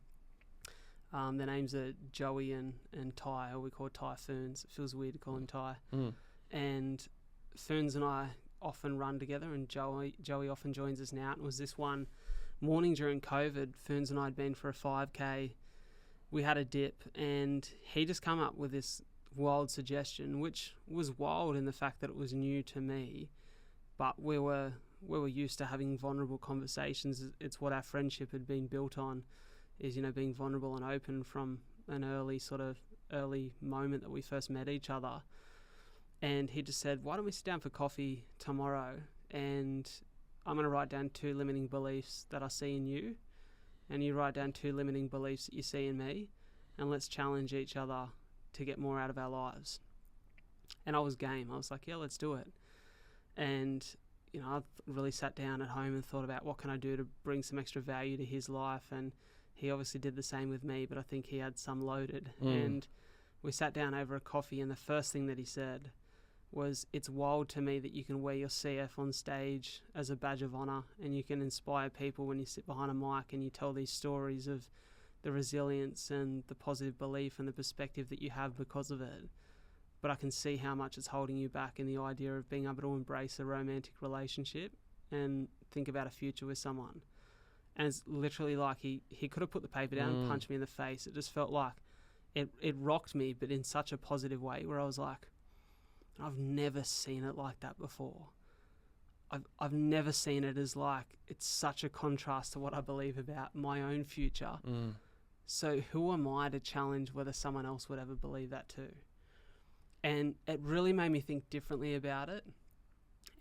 S1: their names are Joey and Ty, or we call Ty Foons. It feels weird to call him Ty. And Foons and I often run together, and Joey often joins us now. And it was this one morning during COVID, Foons and I had been for a 5K. We had a dip, and he just come up with this wild suggestion, which was wild in the fact that it was new to me, but we were used to having vulnerable conversations. It's what our friendship had been built on, is being vulnerable and open from an early moment that we first met each other. And he just said, why don't we sit down for coffee tomorrow, and I'm going to write down 2 limiting beliefs that I see in you, and you write down 2 limiting beliefs that you see in me, and let's challenge each other to get more out of our lives. And I was game. I was like, yeah, let's do it. And, I really sat down at home and thought about what can I do to bring some extra value to his life. And he obviously did the same with me, but I think he had some loaded. And we sat down over a coffee, and the first thing that he said was, it's wild to me that you can wear your CF on stage as a badge of honour, and you can inspire people when you sit behind a mic and you tell these stories of the resilience and the positive belief and the perspective that you have because of it. but I can see how much it's holding you back in the idea of being able to embrace a romantic relationship and think about a future with someone. And it's literally like he could have put the paper down and punched me in the face. It just felt like it rocked me, but in such a positive way, where I was like, I've never seen it like that before. I've never seen it as like, it's such a contrast to what I believe about my own future. So who am I to challenge whether someone else would ever believe that too? And it really made me think differently about it.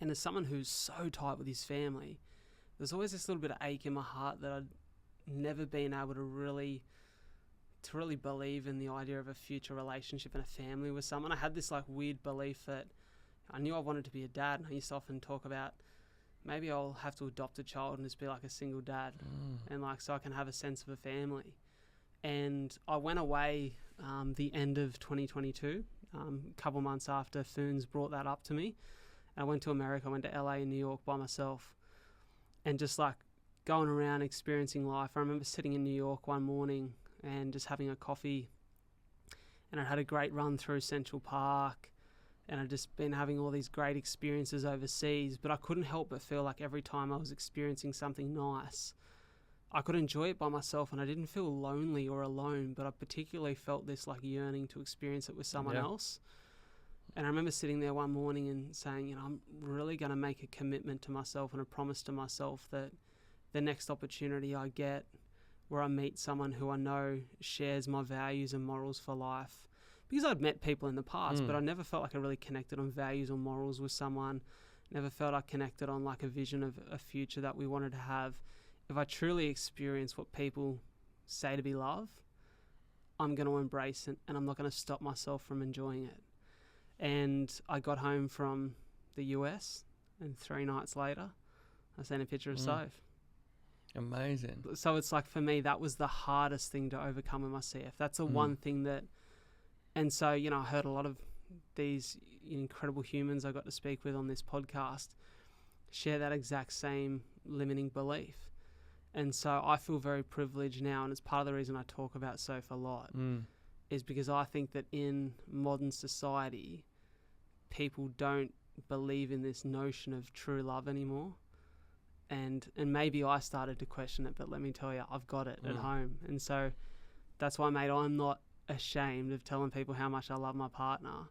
S1: And as someone who's so tight with his family, there's always this little bit of ache in my heart that I'd never been able to really believe in the idea of a future relationship and a family with someone. I had this like weird belief that I knew I wanted to be a dad, and I used to often talk about maybe I'll have to adopt a child and just be like a single dad, and like so I can have a sense of a family. And I went away the end of 2022, a couple months after Foons brought that up to me. And I went to America, I went to LA and New York by myself, and just like going around experiencing life. I remember sitting in New York one morning and just having a coffee, and I had a great run through Central Park, and I'd just been having all these great experiences overseas, but I couldn't help but feel like every time I was experiencing something nice, I could enjoy it by myself, and I didn't feel lonely or alone, but I particularly felt this like yearning to experience it with someone else. And I remember sitting there one morning and saying, I'm really going to make a commitment to myself and a promise to myself that the next opportunity I get where I meet someone who I know shares my values and morals for life, because I'd met people in the past, but I never felt like I really connected on values or morals with someone, never felt I connected on like a vision of a future that we wanted to have. If I truly experience what people say to be love, I'm going to embrace it, and I'm not going to stop myself from enjoying it. And I got home from the US, and 3 nights later, I sent a picture of Soph.
S2: Amazing.
S1: So it's like, for me, that was the hardest thing to overcome in my CF. That's the one thing that, and so, I heard a lot of these incredible humans I got to speak with on this podcast share that exact same limiting belief. And so I feel very privileged now, and it's part of the reason I talk about Soph a lot, is because I think that in modern society, people don't believe in this notion of true love anymore. And maybe I started to question it, but let me tell you, I've got it at home. And so that's why, mate, I'm not ashamed of telling people how much I love my partner.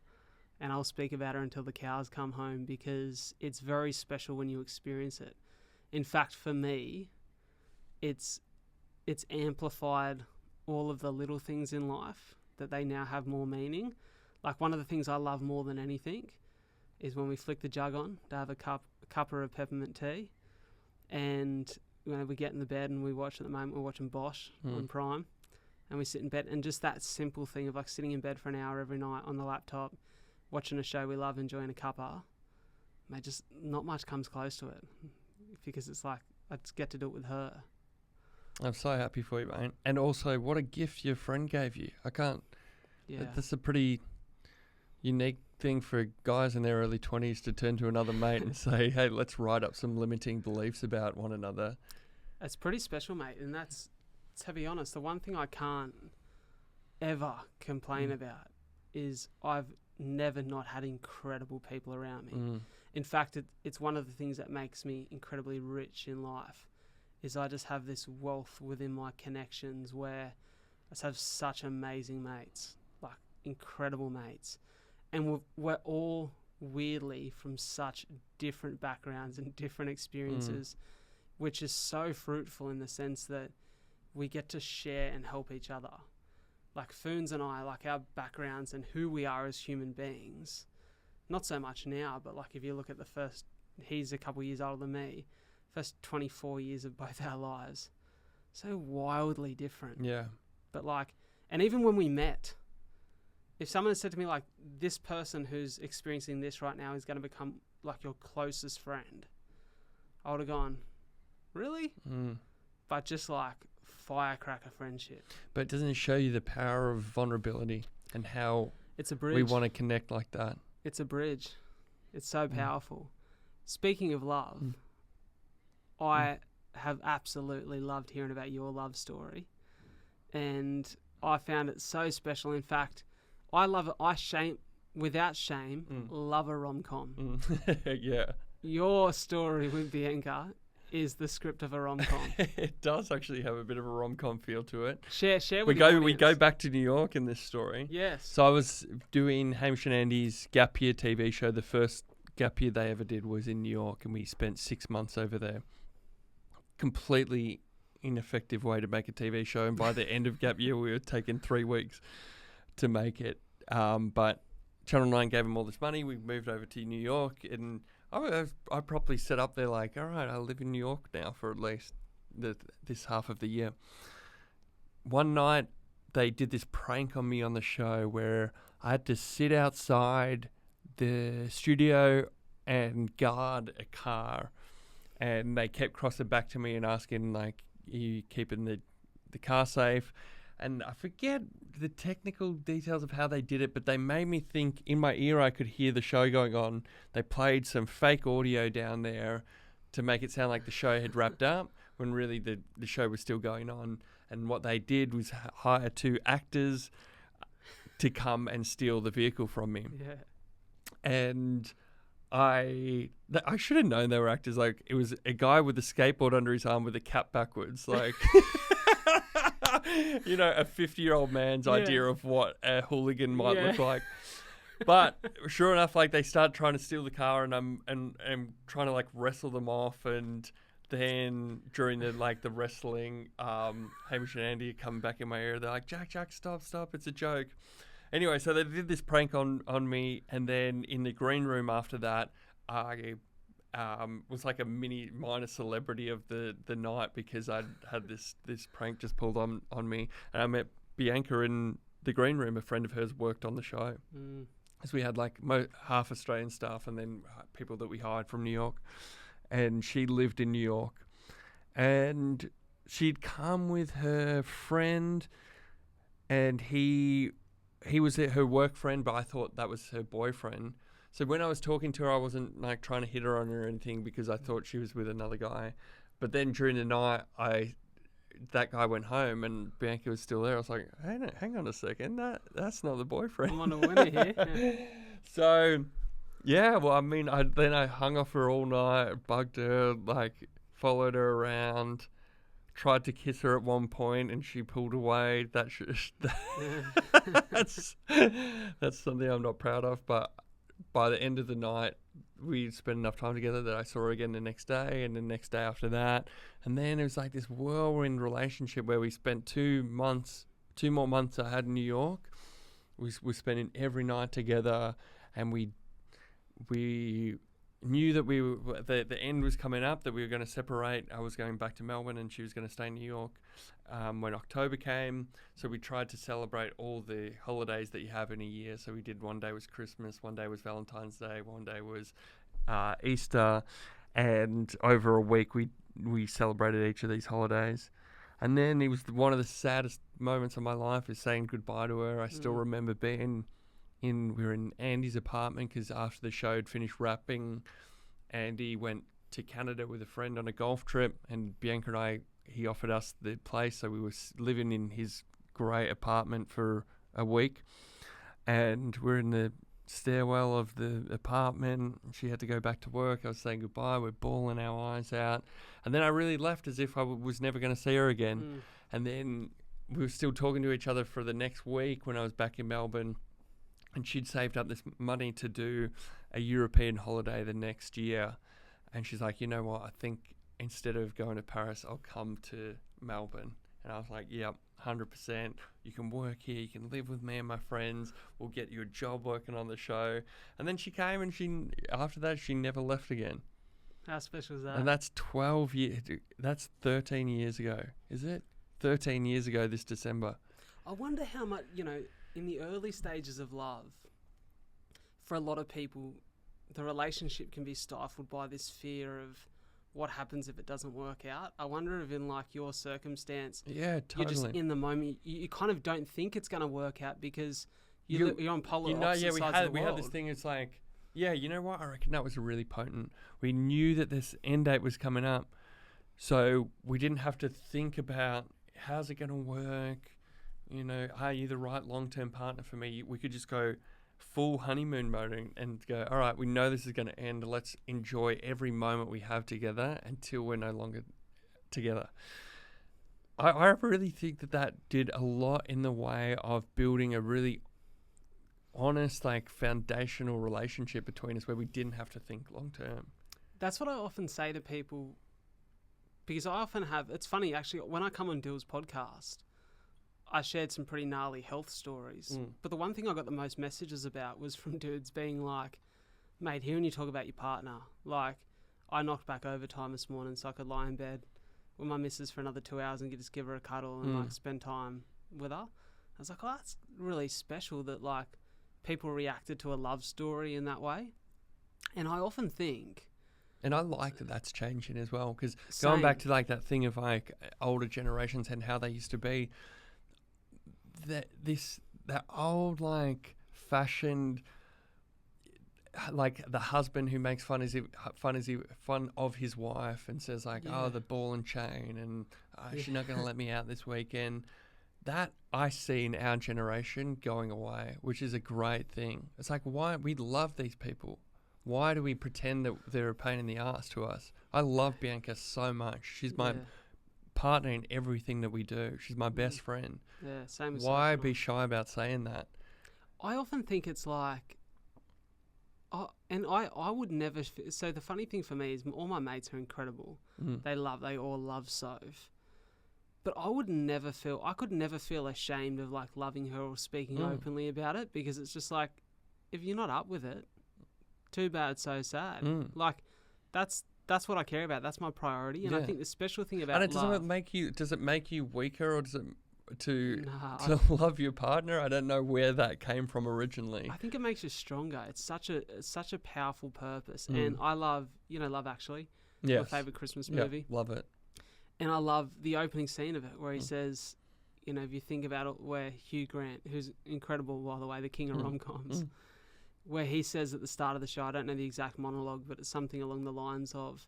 S1: And I'll speak about her until the cows come home, because it's very special when you experience it. In fact, for me, it's amplified all of the little things in life, that they now have more meaning. Like, one of the things I love more than anything is when we flick the jug on to have a cuppa of peppermint tea, and we get in the bed and we watch, at the moment we're watching Bosch on Prime, and we sit in bed, and just that simple thing of like sitting in bed for an hour every night on the laptop, watching a show we love, enjoying a cuppa, mate, just not much comes close to it, because it's like I just get to do it with her.
S2: I'm so happy for you, mate. And also, what a gift your friend gave you. That's a pretty unique thing for guys in their early 20s to turn to another mate and say, hey, let's write up some limiting beliefs about one another.
S1: It's pretty special, mate. And that's, to be honest, the one thing I can't ever complain about is I've never not had incredible people around me. In fact, it's one of the things that makes me incredibly rich in life, is I just have this wealth within my connections where I just have such amazing mates, like incredible mates. And we're all weirdly from such different backgrounds and different experiences, which is so fruitful in the sense that we get to share and help each other. Like Foons and I, like our backgrounds and who we are as human beings, not so much now, but like if you look at he's a couple years older than me, first 24 years of both our lives, so wildly different.
S2: Yeah.
S1: But like, and even when we met, if someone had said to me like, this person who's experiencing this right now is going to become like your closest friend, I would have gone, really? But just like firecracker friendship.
S2: But doesn't it show you the power of vulnerability and how
S1: it's a bridge?
S2: We want to connect like that.
S1: It's a bridge. It's so powerful. Speaking of love, I have absolutely loved hearing about your love story, and I found it so special. In fact, I love it. without shame, love a rom-com.
S2: Yeah.
S1: Your story with Bianca is the script of a rom-com.
S2: It does actually have a bit of a rom-com feel to it.
S1: Share with the audience.
S2: We go back to New York in this story.
S1: Yes.
S2: So I was doing Hamish and Andy's Gap Year TV show. The first gap year they ever did was in New York, and we spent 6 months over there. Completely ineffective way to make a TV show, and by the end of gap year we were taking 3 weeks to make it. But Channel 9 gave them all this money. We moved over to New York, and I properly set up there like, all right, I'll live in New York now for at least this half of the year. One night, they did this prank on me on the show where I had to sit outside the studio and guard a car, and they kept crossing back to me and asking, like, are you keeping the car safe? And I forget the technical details of how they did it, but they made me think in my ear I could hear the show going on. They played some fake audio down there to make it sound like the show had wrapped up when really the show was still going on. And what they did was hire 2 actors to come and steal the vehicle from me.
S1: Yeah.
S2: And I should have known they were actors. Like, it was a guy with a skateboard under his arm with a cap backwards. Like... You know, a 50-year-old man's idea of what a hooligan might look like. But sure enough, like, they start trying to steal the car, and I'm trying to like wrestle them off, and then during the wrestling, Hamish and Andy are coming back in my ear. They're like, Jack, stop, it's a joke. Anyway, so they did this prank on me, and then in the green room after that, I was like a minor celebrity of the night because I'd had this prank just pulled on me. And I met Bianca in the green room. A friend of hers worked on the show. Because we had like half Australian staff and then people that we hired from New York. And she lived in New York. And she'd come with her friend, and he was her work friend, but I thought that was her boyfriend. So when I was talking to her, I wasn't like trying to hit her on or anything because I thought she was with another guy. But then during the night, that guy went home and Bianca was still there. I was like, hey, no, hang on a second, that's not the boyfriend.
S1: I'm on a winner here. Yeah.
S2: So, yeah, well, I mean, I hung off her all night, bugged her, like followed her around, tried to kiss her at one point, and she pulled away. That's something I'm not proud of, but. By the end of the night, we spent enough time together that I saw her again the next day and the next day after that. And then it was like this whirlwind relationship where we spent 2 more months I had in New York. We were spending every night together, and we knew that the end was coming up, that we were going to separate. I was going back to Melbourne and she was going to stay in New York when October came. So we tried to celebrate all the holidays that you have in a year. So we did, one day was Christmas, one day was Valentine's Day, one day was Easter. And over a week we celebrated each of these holidays. And then it was one of the saddest moments of my life is saying goodbye to her. I still remember being we were in Andy's apartment because after the show had finished wrapping, Andy went to Canada with a friend on a golf trip, and Bianca and I, he offered us the place, so we were living in his great apartment for a week, and we're in the stairwell of the apartment. She had to go back to work. I was saying goodbye. We're bawling our eyes out, and then I really left as if I was never going to see her again. And then we were still talking to each other for the next week when I was back in Melbourne. And she'd saved up this money to do a European holiday the next year. And she's like, you know what, I think instead of going to Paris, I'll come to Melbourne. And I was like, yep, 100%. You can work here. You can live with me and my friends. We'll get you a job working on the show. And then she came, and after that, she never left again.
S1: How special is that?
S2: And that's 12 years. That's 13 years ago, is it? 13 years ago this December.
S1: I wonder how much, in the early stages of love, for a lot of people, the relationship can be stifled by this fear of what happens if it doesn't work out. I wonder if in like your circumstance,
S2: yeah, totally.
S1: You're just in the moment. You kind of don't think it's going to work out because you're on polar opposite sides of the world.
S2: We had this thing. It's like, yeah, you know what? I reckon that was really potent. We knew that this end date was coming up, so we didn't have to think about how's it going to work. Are you the right long-term partner for me? We could just go, full honeymoon mode and go, all right, we know this is going to end. Let's enjoy every moment we have together until we're no longer together. I really think that did a lot in the way of building a really honest, like, foundational relationship between us where we didn't have to think long term.
S1: That's what I often say to people, because I often have, it's funny actually, when I come on Dill's podcast, I shared some pretty gnarly health stories. But the one thing I got the most messages about was from dudes being like, mate, hearing you talk about your partner, like, I knocked back overtime this morning so I could lie in bed with my missus for another 2 hours and just give her a cuddle and like spend time with her. I was like, oh, that's really special that like people reacted to a love story in that way. And I often think,
S2: and I like that that's changing as well, because going back to like that thing of like older generations and how they used to be, that old like fashioned, like the husband who makes fun of his wife and says like, oh, the ball and chain, and she's not going to let me out this weekend. That I see in our generation going away, which is a great thing. It's like, why we love these people. Why do we pretend that they're a pain in the ass to us? I love Bianca so much. She's my partner in everything that we do. She's my best friend.
S1: Yeah, same as
S2: why be shy about saying that? I
S1: often think it's like, I would never. So the funny thing for me is all my mates are incredible. They all love Soph. But I could never feel ashamed of like loving her or speaking openly about it, because it's just like, if you're not up with it, too bad, so sad. Like that's what I care about. That's my priority. And I think the special thing about
S2: does it make you weaker, or does it to love your partner? I don't know where that came from originally.
S1: I think it makes you stronger. It's such a powerful purpose. And I love, Love Actually.
S2: Yes.
S1: My favorite Christmas movie.
S2: Love it.
S1: And I love the opening scene of it where he says, if you think about it, where Hugh Grant, who's incredible, by the way, the king of rom-coms, where he says at the start of the show, I don't know the exact monologue, but it's something along the lines of,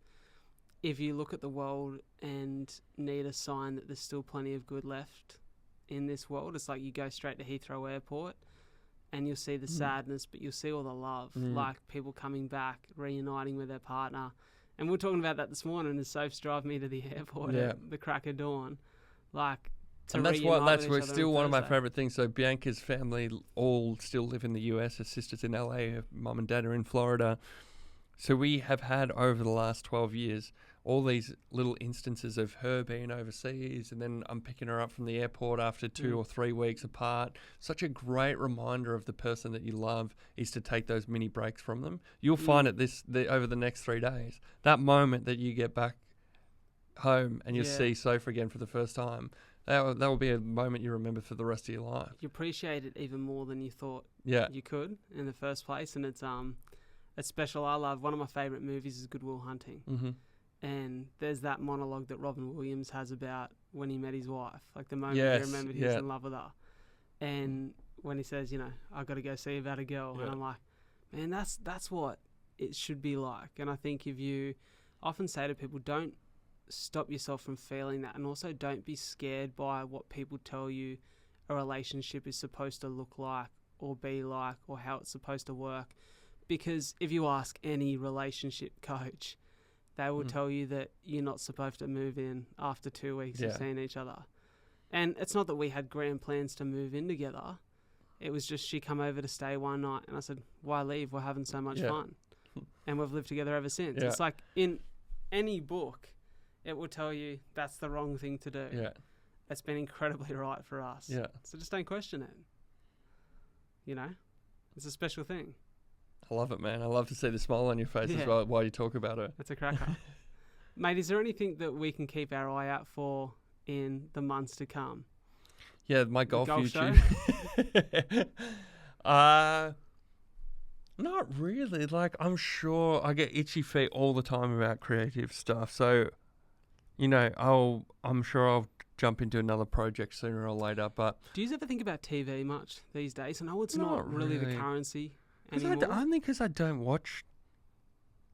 S1: if you look at the world and need a sign that there's still plenty of good left in this world, it's like you go straight to Heathrow Airport and you'll see the sadness, but you'll see all the love, like people coming back, reuniting with their partner. And we were talking about that this morning as Soph's drive me to the airport at the crack of dawn. Like,
S2: and that's still one of my favourite things. So Bianca's family all still live in the US. Her sister's in LA. Her mum and dad are in Florida. So we have had over the last 12 years all these little instances of her being overseas, and then I'm picking her up from the airport after 2 or 3 weeks apart. Such a great reminder of the person that you love is to take those mini breaks from them. You'll find it over the next 3 days. That moment that you get back home and you see Soph again for the first time, that will be a moment you remember for the rest of your life.
S1: You appreciate it even more than you thought you could in the first place, and it's special. I love, one of my favourite movies is Good Will Hunting. And there's that monologue that Robin Williams has about when he met his wife, like the moment he remembered he was in love with her. And when he says, I got to go see about a girl. And I'm like, man, that's what it should be like. And I think I often say to people, don't stop yourself from feeling that. And also don't be scared by what people tell you a relationship is supposed to look like or be like or how it's supposed to work. Because if you ask any relationship coach, they will tell you that you're not supposed to move in after 2 weeks of seeing each other. And it's not that we had grand plans to move in together. It was just she come over to stay one night and I said, why leave? We're having so much fun. And we've lived together ever since. Yeah. It's like in any book, it will tell you that's the wrong thing to do. Yeah. It's been incredibly right for us. Yeah. So just don't question it. It's a special thing.
S2: I love it, man. I love to see the smile on your face as well while you talk about it.
S1: It's a cracker. Mate, is there anything that we can keep our eye out for in the months to come?
S2: Yeah, my golf YouTube. Not really. Like, I'm sure I get itchy feet all the time about creative stuff. So, I'm sure I'll jump into another project sooner or later. But
S1: do you ever think about TV much these days? I know it's not really the currency.
S2: Only because I don't watch.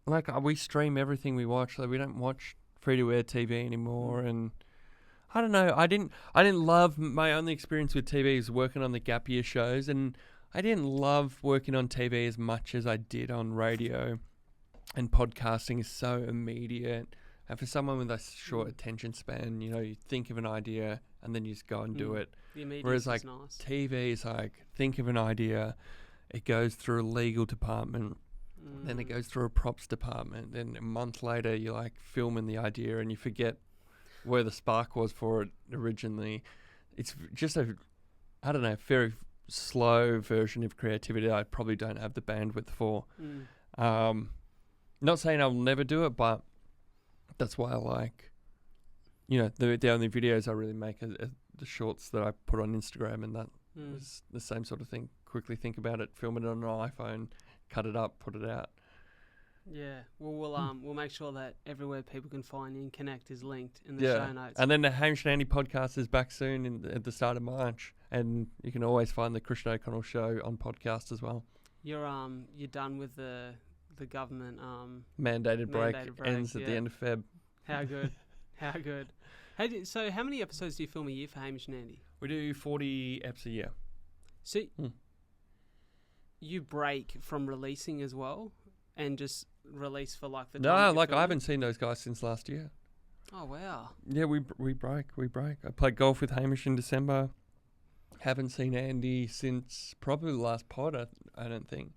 S2: Like, we stream everything we watch, so we don't watch free-to-air TV anymore. And I don't know. I didn't love my only experience with TV is working on the gap year shows, and I didn't love working on TV as much as I did on radio, and podcasting is so immediate. And for someone with a short attention span, you know, you think of an idea and then you just go and do it. Whereas like
S1: nice.
S2: TV is like, think of an idea, it goes through a legal department, then it goes through a props department, then a month later you're like filming the idea and you forget where the spark was for it originally. It's just I don't know, very slow version of creativity I probably don't have the bandwidth for. Not saying I'll never do it, but that's why I like, you know, the only videos I really make are the shorts that I put on Instagram, and that was the same sort of thing. Quickly think about it, film it on an iPhone, cut it up, put it out.
S1: Yeah, well, we'll make sure that everywhere people can find you and connect is linked in the show notes.
S2: And then the Hamish Andy podcast is back soon at the start of March, and you can always find the Christian O'Connell show on podcast as well.
S1: You're done with the government
S2: mandated break ends at the end of Feb.
S1: How good, how good. Hey, so how many episodes do you film a year for Hamish and Andy?
S2: We do 40 eps a year.
S1: So you break from releasing as well, and just release for like the
S2: no, like I haven't seen those guys since last year.
S1: Oh wow.
S2: Yeah, we break. I played golf with Hamish in December. Haven't seen Andy since probably the last pod. I don't think.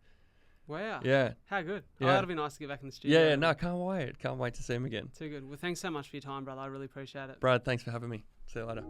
S1: Wow.
S2: Yeah.
S1: How good.
S2: Yeah.
S1: Oh, that'll be nice to get back in the studio.
S2: Yeah, no, can't wait. Can't wait to see him again.
S1: Too good. Well, thanks so much for your time, brother. I really appreciate it.
S2: Brad, thanks for having me. See you later.